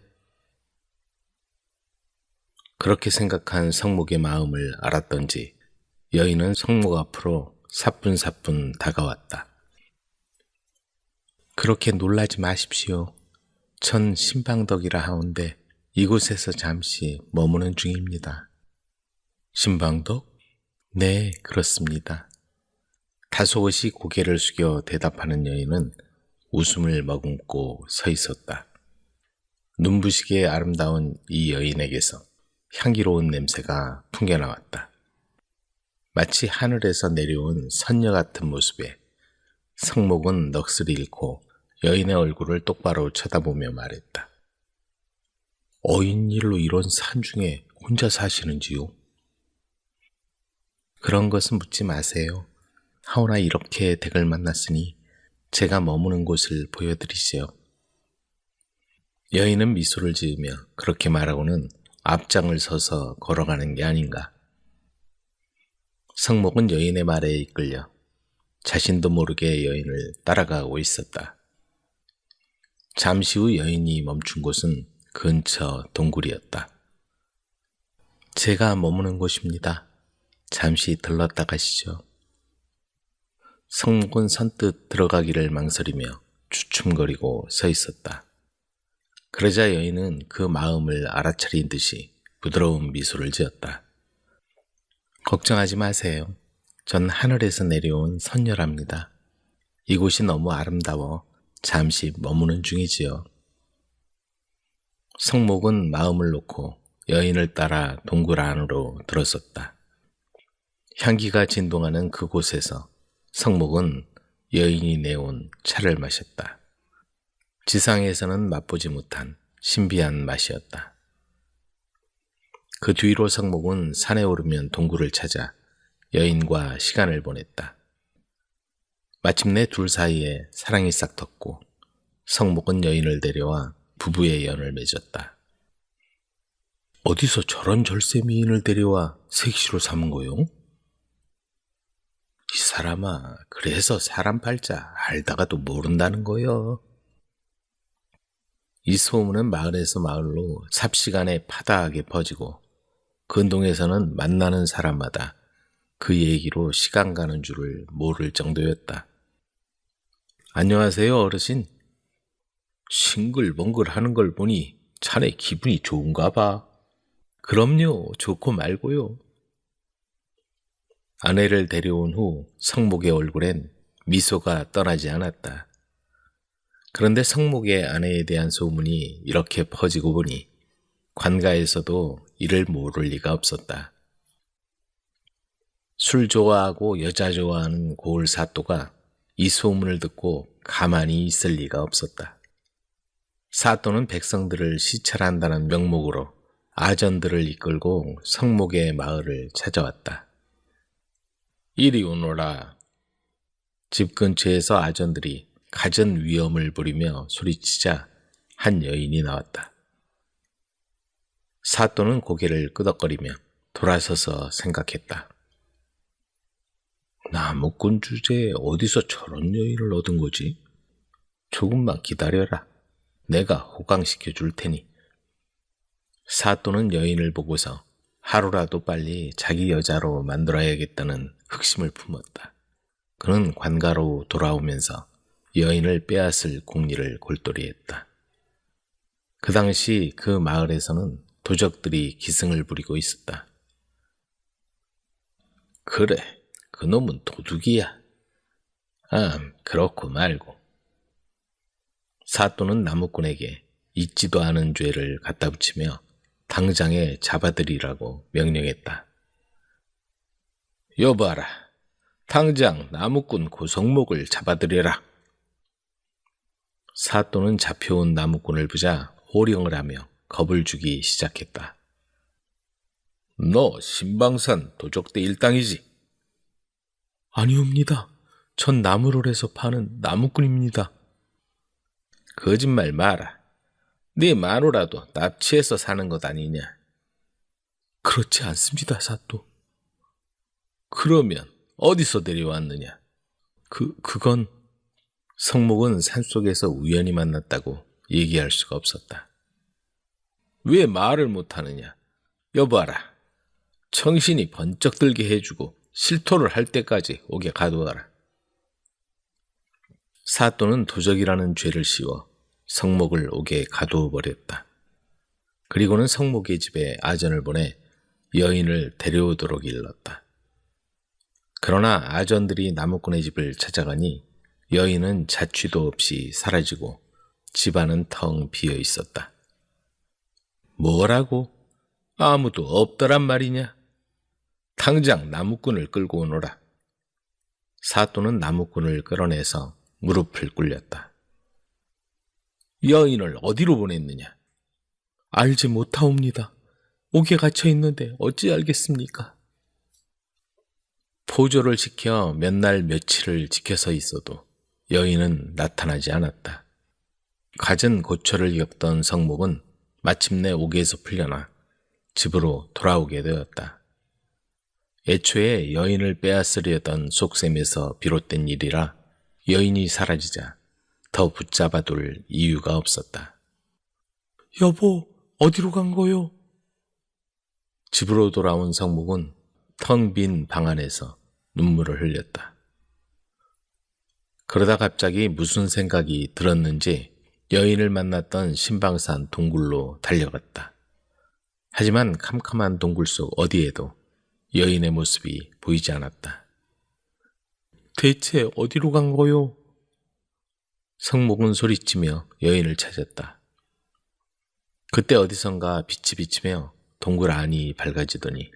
그렇게 생각한 성묵의 마음을 알았던지 여인은 성묵 앞으로 사뿐사뿐 다가왔다. 그렇게 놀라지 마십시오. 전 신방덕이라 하온데 이곳에서 잠시 머무는 중입니다. 신방덕? 네, 그렇습니다. 다소곳이 고개를 숙여 대답하는 여인은 웃음을 머금고 서 있었다. 눈부시게 아름다운 이 여인에게서 향기로운 냄새가 풍겨나왔다. 마치 하늘에서 내려온 선녀 같은 모습에 성목은 넋을 잃고 여인의 얼굴을 똑바로 쳐다보며 말했다. 어인일로 이런 산중에 혼자 사시는지요? 그런 것은 묻지 마세요. 하오나 이렇게 댁을 만났으니 제가 머무는 곳을 보여드리시오. 여인은 미소를 지으며 그렇게 말하고는 앞장을 서서 걸어가는 게 아닌가. 성목은 여인의 말에 이끌려 자신도 모르게 여인을 따라가고 있었다. 잠시 후 여인이 멈춘 곳은 근처 동굴이었다. 제가 머무는 곳입니다. 잠시 들렀다 가시죠. 성묵은 선뜻 들어가기를 망설이며 주춤거리고 서 있었다. 그러자 여인은 그 마음을 알아차린 듯이 부드러운 미소를 지었다. 걱정하지 마세요. 전 하늘에서 내려온 선녀랍니다. 이곳이 너무 아름다워 잠시 머무는 중이지요. 성목은 마음을 놓고 여인을 따라 동굴 안으로 들어섰다. 향기가 진동하는 그곳에서 성목은 여인이 내온 차를 마셨다. 지상에서는 맛보지 못한 신비한 맛이었다. 그 뒤로 성목은 산에 오르면 동굴을 찾아 여인과 시간을 보냈다. 마침내 둘 사이에 사랑이 싹텄고 성목은 여인을 데려와 부부의 연을 맺었다. 어디서 저런 절세 미인을 데려와 색시로 삼은 거요? 이 사람아, 그래서 사람 팔자 알다가도 모른다는 거요. 이 소문은 마을에서 마을로 삽시간에 파다하게 퍼지고 근동에서는 만나는 사람마다 그 얘기로 시간 가는 줄을 모를 정도였다. 안녕하세요, 어르신. 싱글벙글 하는 걸 보니 자네 기분이 좋은가 봐. 그럼요, 좋고 말고요. 아내를 데려온 후 성목의 얼굴엔 미소가 떠나지 않았다. 그런데 성목의 아내에 대한 소문이 이렇게 퍼지고 보니 관가에서도 이를 모를 리가 없었다. 술 좋아하고 여자 좋아하는 고을 사또가 이 소문을 듣고 가만히 있을 리가 없었다. 사또는 백성들을 시찰한다는 명목으로 아전들을 이끌고 성목의 마을을 찾아왔다. 이리 오너라. 집 근처에서 아전들이 갖은 위엄을 부리며 소리치자 한 여인이 나왔다. 사또는 고개를 끄덕거리며 돌아서서 생각했다. 나무꾼 주제에 어디서 저런 여인을 얻은 거지? 조금만 기다려라. 내가 호강시켜 줄 테니. 사또는 여인을 보고서 하루라도 빨리 자기 여자로 만들어야겠다는 흑심을 품었다. 그는 관가로 돌아오면서 여인을 빼앗을 궁리를 골똘히했다. 그 당시 그 마을에서는 도적들이 기승을 부리고 있었다. 그래, 그놈은 도둑이야. 그렇고 말고. 사또는 나무꾼에게 잊지도 않은 죄를 갖다 붙이며 당장에 잡아들이라고 명령했다. 여봐라, 당장 나무꾼 고성목을 잡아들여라. 사또는 잡혀온 나무꾼을 보자 호령을 하며 겁을 주기 시작했다. 너 신방산 도적대 일당이지? 아니옵니다. 전 나무롤에서 파는 나무꾼입니다. 거짓말 마라. 네 마누라도 납치해서 사는 것 아니냐? 그렇지 않습니다, 사또. 그러면 어디서 데려왔느냐? 그건... 성목은 산속에서 우연히 만났다고 얘기할 수가 없었다. 왜 말을 못하느냐? 여봐라. 정신이 번쩍 들게 해주고 실토를 할 때까지 오게 가두어라. 사또는 도적이라는 죄를 씌워 성목을 옥에 가두어 버렸다. 그리고는 성목의 집에 아전을 보내 여인을 데려오도록 일렀다. 그러나 아전들이 나무꾼의 집을 찾아가니 여인은 자취도 없이 사라지고 집안은 텅 비어 있었다. 뭐라고? 아무도 없더란 말이냐? 당장 나무꾼을 끌고 오너라. 사또는 나무꾼을 끌어내서 무릎을 꿇렸다. 여인을 어디로 보냈느냐? 알지 못하옵니다. 옥에 갇혀 있는데 어찌 알겠습니까? 포조를 시켜 몇 날 며칠을 지켜서 있어도 여인은 나타나지 않았다. 갖은 고초를 겪던 성목은 마침내 옥에서 풀려나 집으로 돌아오게 되었다. 애초에 여인을 빼앗으려던 속셈에서 비롯된 일이라 여인이 사라지자 더 붙잡아둘 이유가 없었다. 여보, 어디로 간 거요? 집으로 돌아온 성목은 텅 빈 방 안에서 눈물을 흘렸다. 그러다 갑자기 무슨 생각이 들었는지 여인을 만났던 신방산 동굴로 달려갔다. 하지만 캄캄한 동굴 속 어디에도 여인의 모습이 보이지 않았다. 대체 어디로 간 거요? 성목은 소리치며 여인을 찾았다. 그때 어디선가 빛이 비치며 동굴 안이 밝아지더니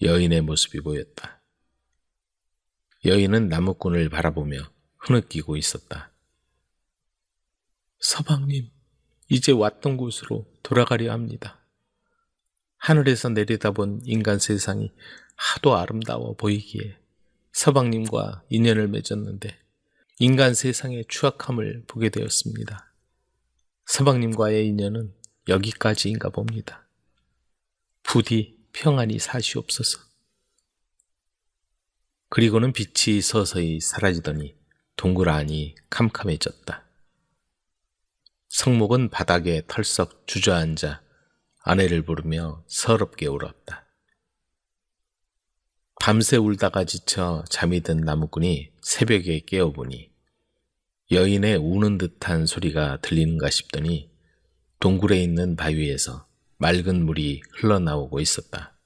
여인의 모습이 보였다. 여인은 나무꾼을 바라보며 흐느끼고 있었다. 서방님, 이제 왔던 곳으로 돌아가려 합니다. 하늘에서 내려다본 인간 세상이 하도 아름다워 보이기에 서방님과 인연을 맺었는데 인간 세상의 추악함을 보게 되었습니다. 서방님과의 인연은 여기까지인가 봅니다. 부디 평안히 사시옵소서. 그리고는 빛이 서서히 사라지더니 동굴 안이 캄캄해졌다. 성목은 바닥에 털썩 주저앉아 아내를 부르며 서럽게 울었다. 밤새 울다가 지쳐 잠이 든 나무꾼이 새벽에 깨어보니 여인의 우는 듯한 소리가 들리는가 싶더니 동굴에 있는 바위에서 맑은 물이 흘러나오고 있었다.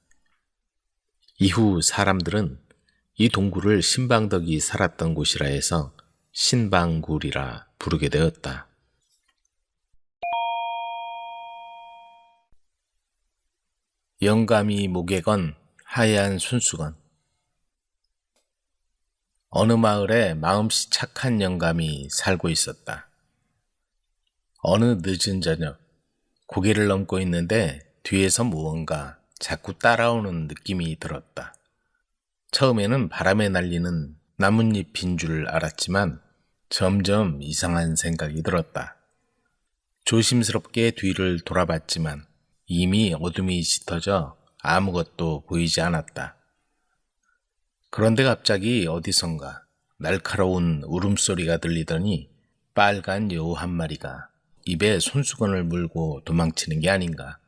이후 사람들은 이 동굴을 신방덕이 살았던 곳이라 해서 신방굴이라 부르게 되었다. 영감이 목에 건 하얀 손수건. 어느 마을에 마음씨 착한 영감이 살고 있었다. 어느 늦은 저녁, 고개를 넘고 있는데 뒤에서 무언가 자꾸 따라오는 느낌이 들었다. 처음에는 바람에 날리는 나뭇잎인 줄 알았지만 점점 이상한 생각이 들었다. 조심스럽게 뒤를 돌아봤지만 이미 어둠이 짙어져 아무것도 보이지 않았다. 그런데 갑자기 어디선가 날카로운 울음소리가 들리더니 빨간 여우 한 마리가 입에 손수건을 물고 도망치는 게 아닌가.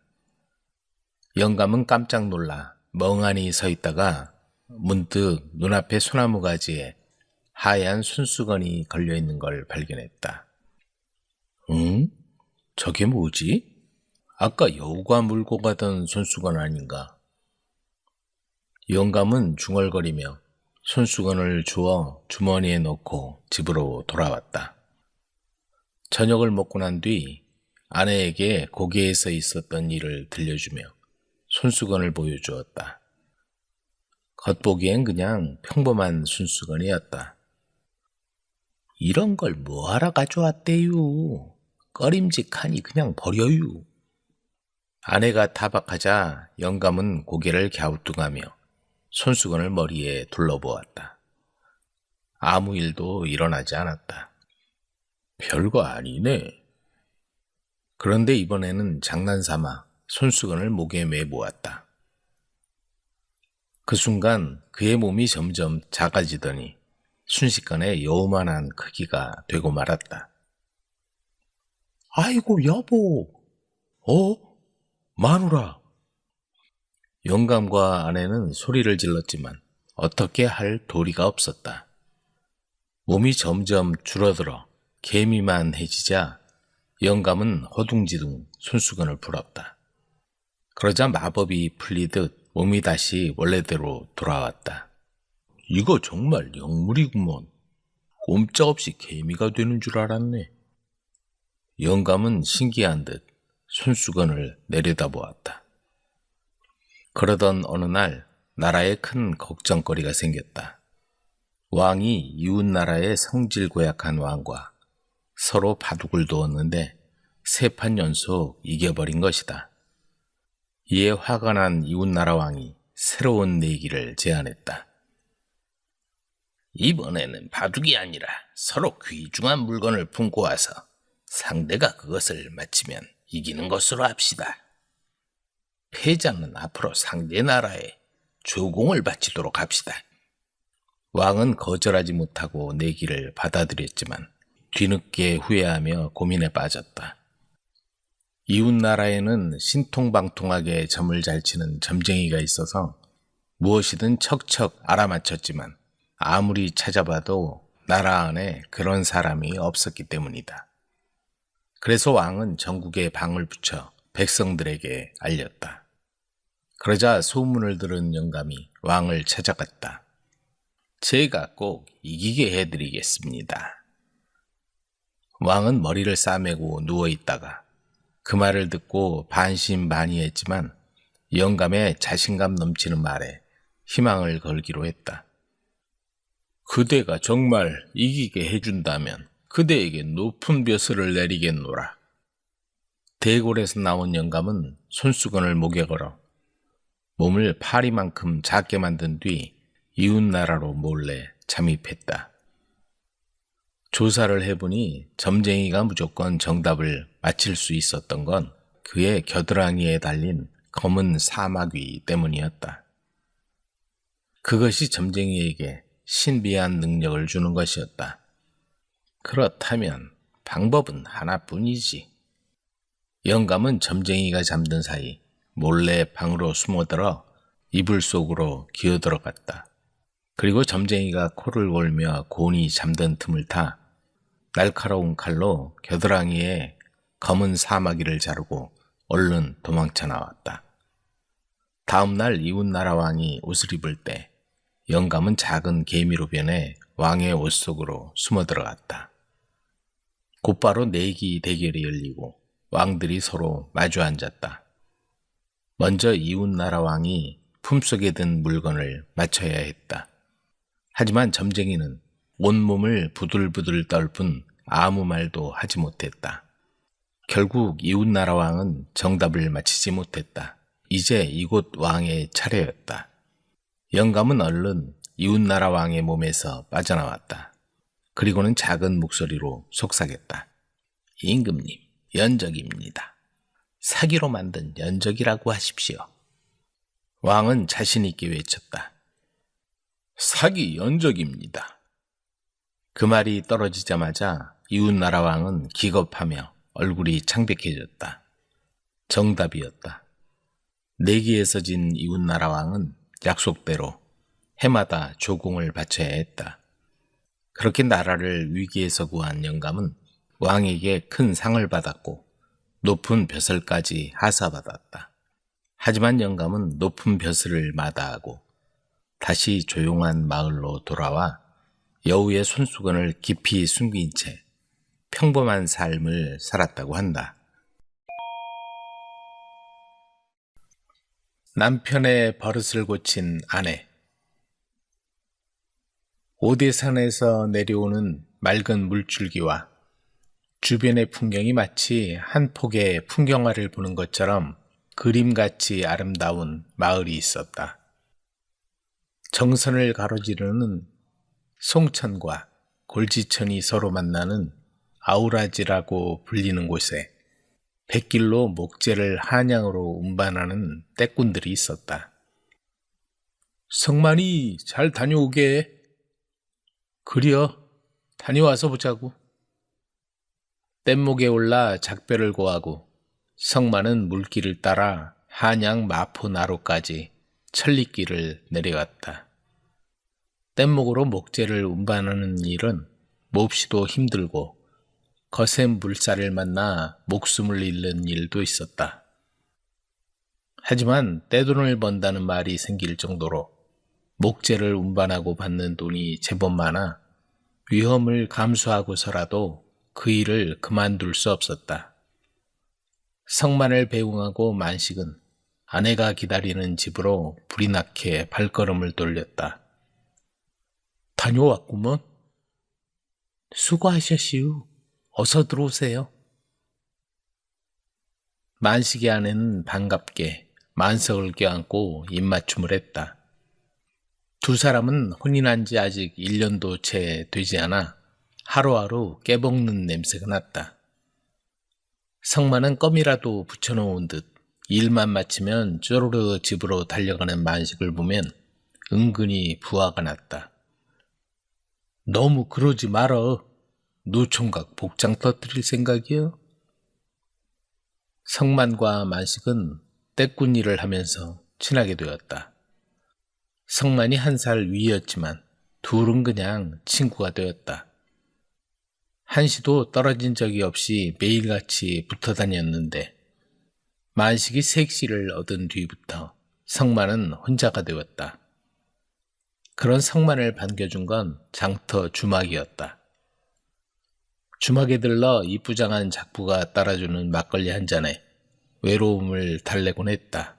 영감은 깜짝 놀라 멍하니 서 있다가 문득 눈앞에 소나무 가지에 하얀 손수건이 걸려있는 걸 발견했다. 응? 저게 뭐지? 아까 여우가 물고 가던 손수건 아닌가? 영감은 중얼거리며 손수건을 주워 주머니에 넣고 집으로 돌아왔다. 저녁을 먹고 난 뒤 아내에게 고개에서 있었던 일을 들려주며 손수건을 보여주었다. 겉보기엔 그냥 평범한 손수건이었다. 이런 걸 뭐하러 가져왔대유? 꺼림직하니 그냥 버려유. 아내가 타박하자 영감은 고개를 갸우뚱하며 손수건을 머리에 둘러보았다. 아무 일도 일어나지 않았다. 별거 아니네. 그런데 이번에는 장난삼아 손수건을 목에 매보았다. 그 순간 그의 몸이 점점 작아지더니 순식간에 여우만한 크기가 되고 말았다. 아이고 여보, 마누라. 영감과 아내는 소리를 질렀지만 어떻게 할 도리가 없었다. 몸이 점점 줄어들어 개미만해지자 영감은 허둥지둥 손수건을 풀었다. 그러자 마법이 풀리듯 몸이 다시 원래대로 돌아왔다. 이거 정말 영물이구먼. 꼼짝없이 개미가 되는 줄 알았네. 영감은 신기한 듯 손수건을 내려다보았다. 그러던 어느 날 나라에 큰 걱정거리가 생겼다. 왕이 이웃나라의 성질 고약한 왕과 서로 바둑을 두었는데 3판 연속 이겨버린 것이다. 이에 화가 난 이웃나라 왕이 새로운 내기를 제안했다. 이번에는 바둑이 아니라 서로 귀중한 물건을 품고 와서 상대가 그것을 맞히면 이기는 것으로 합시다. 패자는 앞으로 상대 나라에 조공을 바치도록 합시다. 왕은 거절하지 못하고 내기를 받아들였지만 뒤늦게 후회하며 고민에 빠졌다. 이웃나라에는 신통방통하게 점을 잘 치는 점쟁이가 있어서 무엇이든 척척 알아맞혔지만 아무리 찾아봐도 나라 안에 그런 사람이 없었기 때문이다. 그래서 왕은 전국에 방을 붙여 백성들에게 알렸다. 그러자 소문을 들은 영감이 왕을 찾아갔다. 제가 꼭 이기게 해드리겠습니다. 왕은 머리를 싸매고 누워있다가 그 말을 듣고 반신반의했지만 영감의 자신감 넘치는 말에 희망을 걸기로 했다. 그대가 정말 이기게 해준다면 그대에게 높은 벼슬을 내리겠노라. 대궐에서 나온 영감은 손수건을 목에 걸어 몸을 파리만큼 작게 만든 뒤 이웃나라로 몰래 잠입했다. 조사를 해보니 점쟁이가 무조건 정답을 맞힐 수 있었던 건 그의 겨드랑이에 달린 검은 사마귀 때문이었다. 그것이 점쟁이에게 신비한 능력을 주는 것이었다. 그렇다면 방법은 하나뿐이지. 영감은 점쟁이가 잠든 사이 몰래 방으로 숨어들어 이불 속으로 기어들어갔다. 그리고 점쟁이가 코를 골며 곤히 잠든 틈을 타 날카로운 칼로 겨드랑이에 검은 사마귀를 자르고 얼른 도망쳐 나왔다. 다음 날 이웃나라 왕이 옷을 입을 때 영감은 작은 개미로 변해 왕의 옷 속으로 숨어 들어갔다. 곧바로 내기 대결이 열리고 왕들이 서로 마주 앉았다. 먼저 이웃나라 왕이 품속에 든 물건을 맞춰야 했다. 하지만 점쟁이는 온몸을 부들부들 떨 뿐 아무 말도 하지 못했다. 결국 이웃나라 왕은 정답을 맞히지 못했다. 이제 이곳 왕의 차례였다. 영감은 얼른 이웃나라 왕의 몸에서 빠져나왔다. 그리고는 작은 목소리로 속삭였다. 임금님, 연적입니다. 사기로 만든 연적이라고 하십시오. 왕은 자신있게 외쳤다. 사기 연적입니다. 그 말이 떨어지자마자 이웃나라 왕은 기겁하며 얼굴이 창백해졌다. 정답이었다. 내기에서 진 이웃나라 왕은 약속대로 해마다 조공을 바쳐야 했다. 그렇게 나라를 위기에서 구한 영감은 왕에게 큰 상을 받았고 높은 벼슬까지 하사받았다. 하지만 영감은 높은 벼슬을 마다하고 다시 조용한 마을로 돌아와 여우의 손수건을 깊이 숨긴 채 평범한 삶을 살았다고 한다. 남편의 버릇을 고친 아내. 오대산에서 내려오는 맑은 물줄기와 주변의 풍경이 마치 한 폭의 풍경화를 보는 것처럼 그림같이 아름다운 마을이 있었다. 정선을 가로지르는 송천과 골지천이 서로 만나는 아우라지라고 불리는 곳에 백길로 목재를 한양으로 운반하는 떼꾼들이 있었다. 성만이 잘 다녀오게. 그려, 다녀와서 보자고. 뗏목에 올라 작별을 고하고 성만은 물길을 따라 한양 마포나루까지 천리길을 내려갔다. 뗏목으로 목재를 운반하는 일은 몹시도 힘들고 거센 물살을 만나 목숨을 잃는 일도 있었다. 하지만 떼돈을 번다는 말이 생길 정도로 목재를 운반하고 받는 돈이 제법 많아 위험을 감수하고서라도 그 일을 그만둘 수 없었다. 성만을 배웅하고 만식은 아내가 기다리는 집으로 불이 나게 발걸음을 돌렸다. 다녀왔구먼. 수고하셨시오. 어서 들어오세요. 만식의 아내는 반갑게 만석을 껴안고 입맞춤을 했다. 두 사람은 혼인한 지 아직 1년도 채 되지 않아 하루하루 깨볶는 냄새가 났다. 성만은 껌이라도 붙여놓은 듯 일만 마치면 쪼르르 집으로 달려가는 만식을 보면 은근히 부화가 났다. 너무 그러지 말어. 노총각 복장 터뜨릴 생각이여? 성만과 만식은 떼꾼 일을 하면서 친하게 되었다. 성만이 1살 위였지만 둘은 그냥 친구가 되었다. 한시도 떨어진 적이 없이 매일같이 붙어 다녔는데 만식이 색시를 얻은 뒤부터 성만은 혼자가 되었다. 그런 성만을 반겨준 건 장터 주막이었다. 주막에 들러 이쁘장한 작부가 따라주는 막걸리 한 잔에 외로움을 달래곤 했다.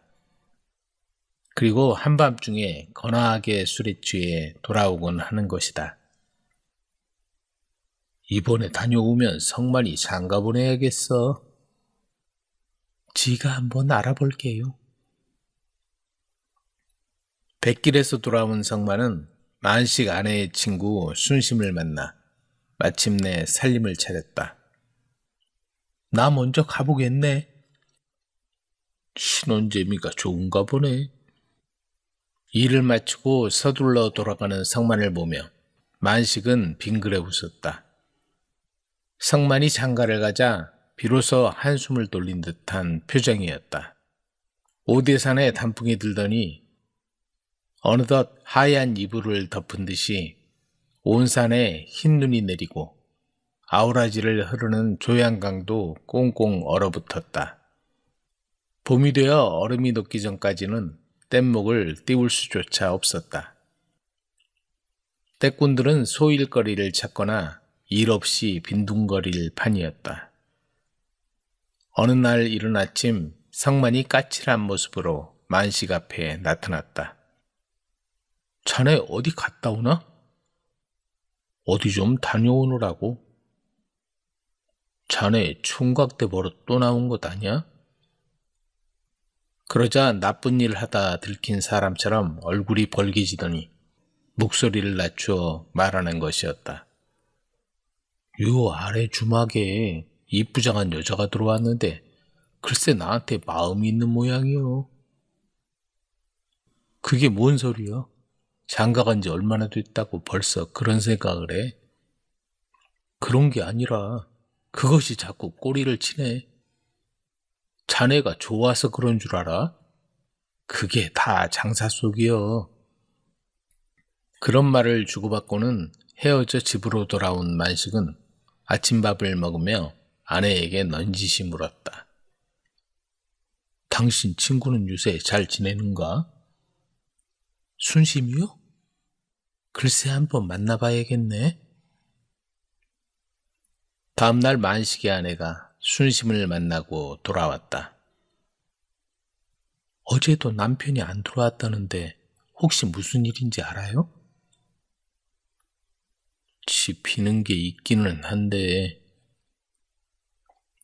그리고 한밤중에 거나하게 술에 취해 돌아오곤 하는 것이다. 이번에 다녀오면 성만이 장가 보내야겠어. 지가 한번 알아볼게요. 백길에서 돌아온 성만은 만식 아내의 친구 순심을 만나 마침내 살림을 차렸다. 나 먼저 가보겠네. 신혼재미가 좋은가 보네. 일을 마치고 서둘러 돌아가는 성만을 보며 만식은 빙그레 웃었다. 성만이 장가를 가자 비로소 한숨을 돌린 듯한 표정이었다. 오대산에 단풍이 들더니 어느덧 하얀 이불을 덮은 듯이 온 산에 흰 눈이 내리고 아우라지를 흐르는 조양강도 꽁꽁 얼어붙었다. 봄이 되어 얼음이 녹기 전까지는 뗏목을 띄울 수조차 없었다. 떼꾼들은 소일거리를 찾거나 일 없이 빈둥거릴 판이었다. 어느 날 이른 아침 성만이 까칠한 모습으로 만식 앞에 나타났다. 자네 어디 갔다 오나? 어디 좀 다녀오느라고. 자네 총각대 버릇 또 나온 것 아니야? 그러자 나쁜 일 하다 들킨 사람처럼 얼굴이 벌개지더니 목소리를 낮추어 말하는 것이었다. 요 아래 주막에 이쁘장한 여자가 들어왔는데 글쎄 나한테 마음이 있는 모양이요. 그게 뭔 소리야? 장가간 지 얼마나 됐다고 벌써 그런 생각을 해? 그런 게 아니라 그것이 자꾸 꼬리를 치네. 자네가 좋아서 그런 줄 알아? 그게 다 장사 속이여. 그런 말을 주고받고는 헤어져 집으로 돌아온 만식은 아침밥을 먹으며 아내에게 넌지시 물었다. 당신 친구는 요새 잘 지내는가? 순심이요? 글쎄 한번 만나봐야겠네. 다음날 만식의 아내가 순심을 만나고 돌아왔다. 어제도 남편이 안 들어왔다는데 혹시 무슨 일인지 알아요? 짚히는 게 있기는 한데.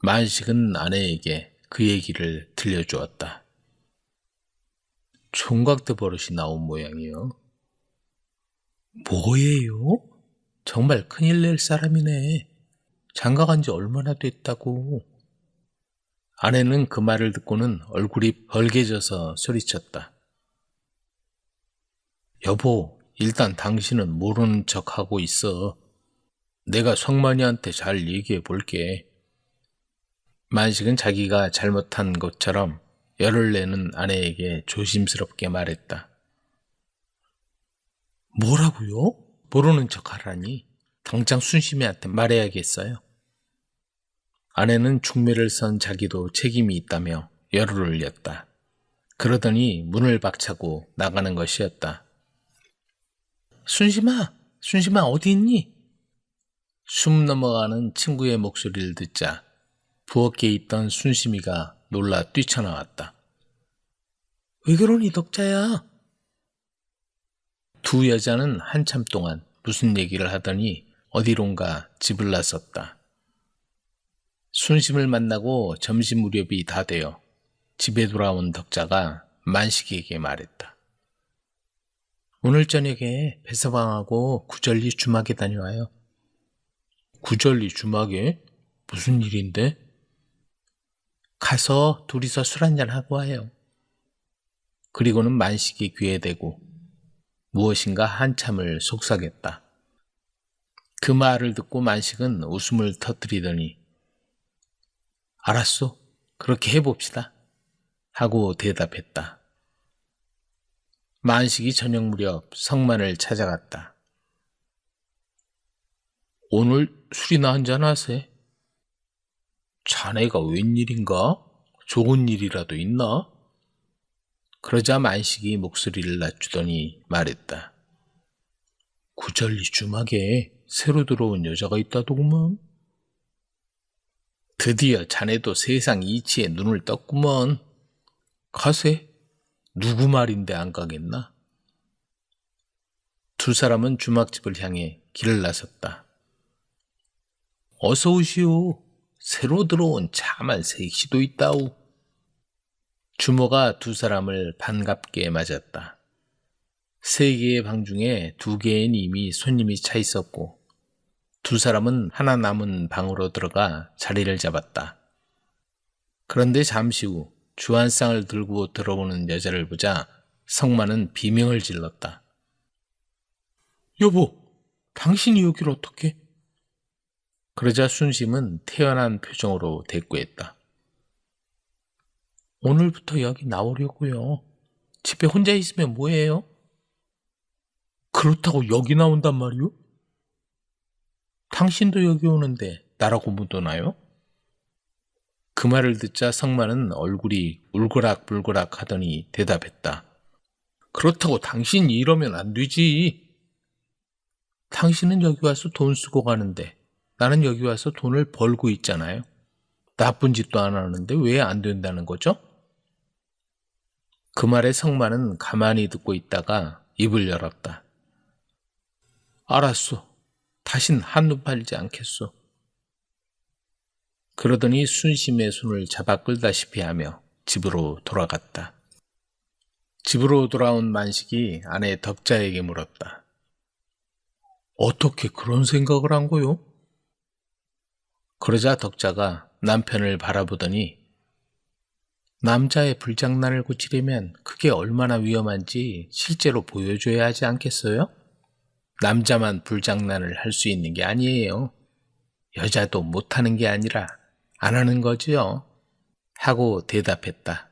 만식은 아내에게 그 얘기를 들려주었다. 총각대 버릇이 나온 모양이요. 뭐예요? 정말 큰일 낼 사람이네. 장가간 지 얼마나 됐다고. 아내는 그 말을 듣고는 얼굴이 벌개져서 소리쳤다. 여보, 일단 당신은 모르는 척하고 있어. 내가 성만이한테 잘 얘기해 볼게. 만식은 자기가 잘못한 것처럼 열을 내는 아내에게 조심스럽게 말했다. 뭐라고요? 모르는 척하라니. 당장 순심이한테 말해야겠어요. 아내는 중매를 선 자기도 책임이 있다며 열을 올렸다. 그러더니 문을 박차고 나가는 것이었다. 순심아 어디 있니? 숨 넘어가는 친구의 목소리를 듣자 부엌에 있던 순심이가 놀라 뛰쳐나왔다. 왜 그러니 덕자야? 두 여자는 한참 동안 무슨 얘기를 하더니 어디론가 집을 나섰다. 순심을 만나고 점심 무렵이 다 되어 집에 돌아온 덕자가 만식에게 말했다. 오늘 저녁에 배서방하고 구절리 주막에 다녀와요. 구절리 주막에? 무슨 일인데? 가서 둘이서 술 한잔 하고 와요. 그리고는 만식이 귀에 대고 무엇인가 한참을 속삭였다. 그 말을 듣고 만식은 웃음을 터뜨리더니 알았소. 그렇게 해봅시다. 하고 대답했다. 만식이 저녁 무렵 성만을 찾아갔다. 오늘 술이나 한잔 하세. 자네가 웬일인가? 좋은 일이라도 있나? 그러자 만식이 목소리를 낮추더니 말했다. 구절리 주막에 새로 들어온 여자가 있다더구먼. 드디어 자네도 세상 이치에 눈을 떴구먼. 가세. 누구 말인데 안 가겠나? 두 사람은 주막집을 향해 길을 나섰다. 어서 오시오. 새로 들어온 참한 색시도 있다오. 주모가 두 사람을 반갑게 맞았다. 세 개의 방 중에 두 개엔 이미 손님이 차 있었고 두 사람은 하나 남은 방으로 들어가 자리를 잡았다. 그런데 잠시 후 주한상을 들고 들어오는 여자를 보자 성만은 비명을 질렀다. 여보, 당신이 여길 어떻게? 그러자 순심은 태연한 표정으로 대꾸했다. 오늘부터 여기 나오려고요. 집에 혼자 있으면 뭐해요? 그렇다고 여기 나온단 말이오? 당신도 여기 오는데 나라고 못 오나요? 그 말을 듣자 성만은 얼굴이 울그락불그락 하더니 대답했다. 그렇다고 당신이 이러면 안 되지. 당신은 여기 와서 돈 쓰고 가는데 나는 여기 와서 돈을 벌고 있잖아요. 나쁜 짓도 안 하는데 왜 안 된다는 거죠? 그 말에 성만은 가만히 듣고 있다가 입을 열었다. 알았소. 다신 한눈 팔지 않겠소. 그러더니 순심의 손을 잡아 끌다시피 하며 집으로 돌아갔다. 집으로 돌아온 만식이 아내 덕자에게 물었다. 어떻게 그런 생각을 한 거요? 그러자 덕자가 남편을 바라보더니 남자의 불장난을 고치려면 그게 얼마나 위험한지 실제로 보여줘야 하지 않겠어요? 남자만 불장난을 할 수 있는 게 아니에요. 여자도 못하는 게 아니라 안 하는 거지요. 하고 대답했다.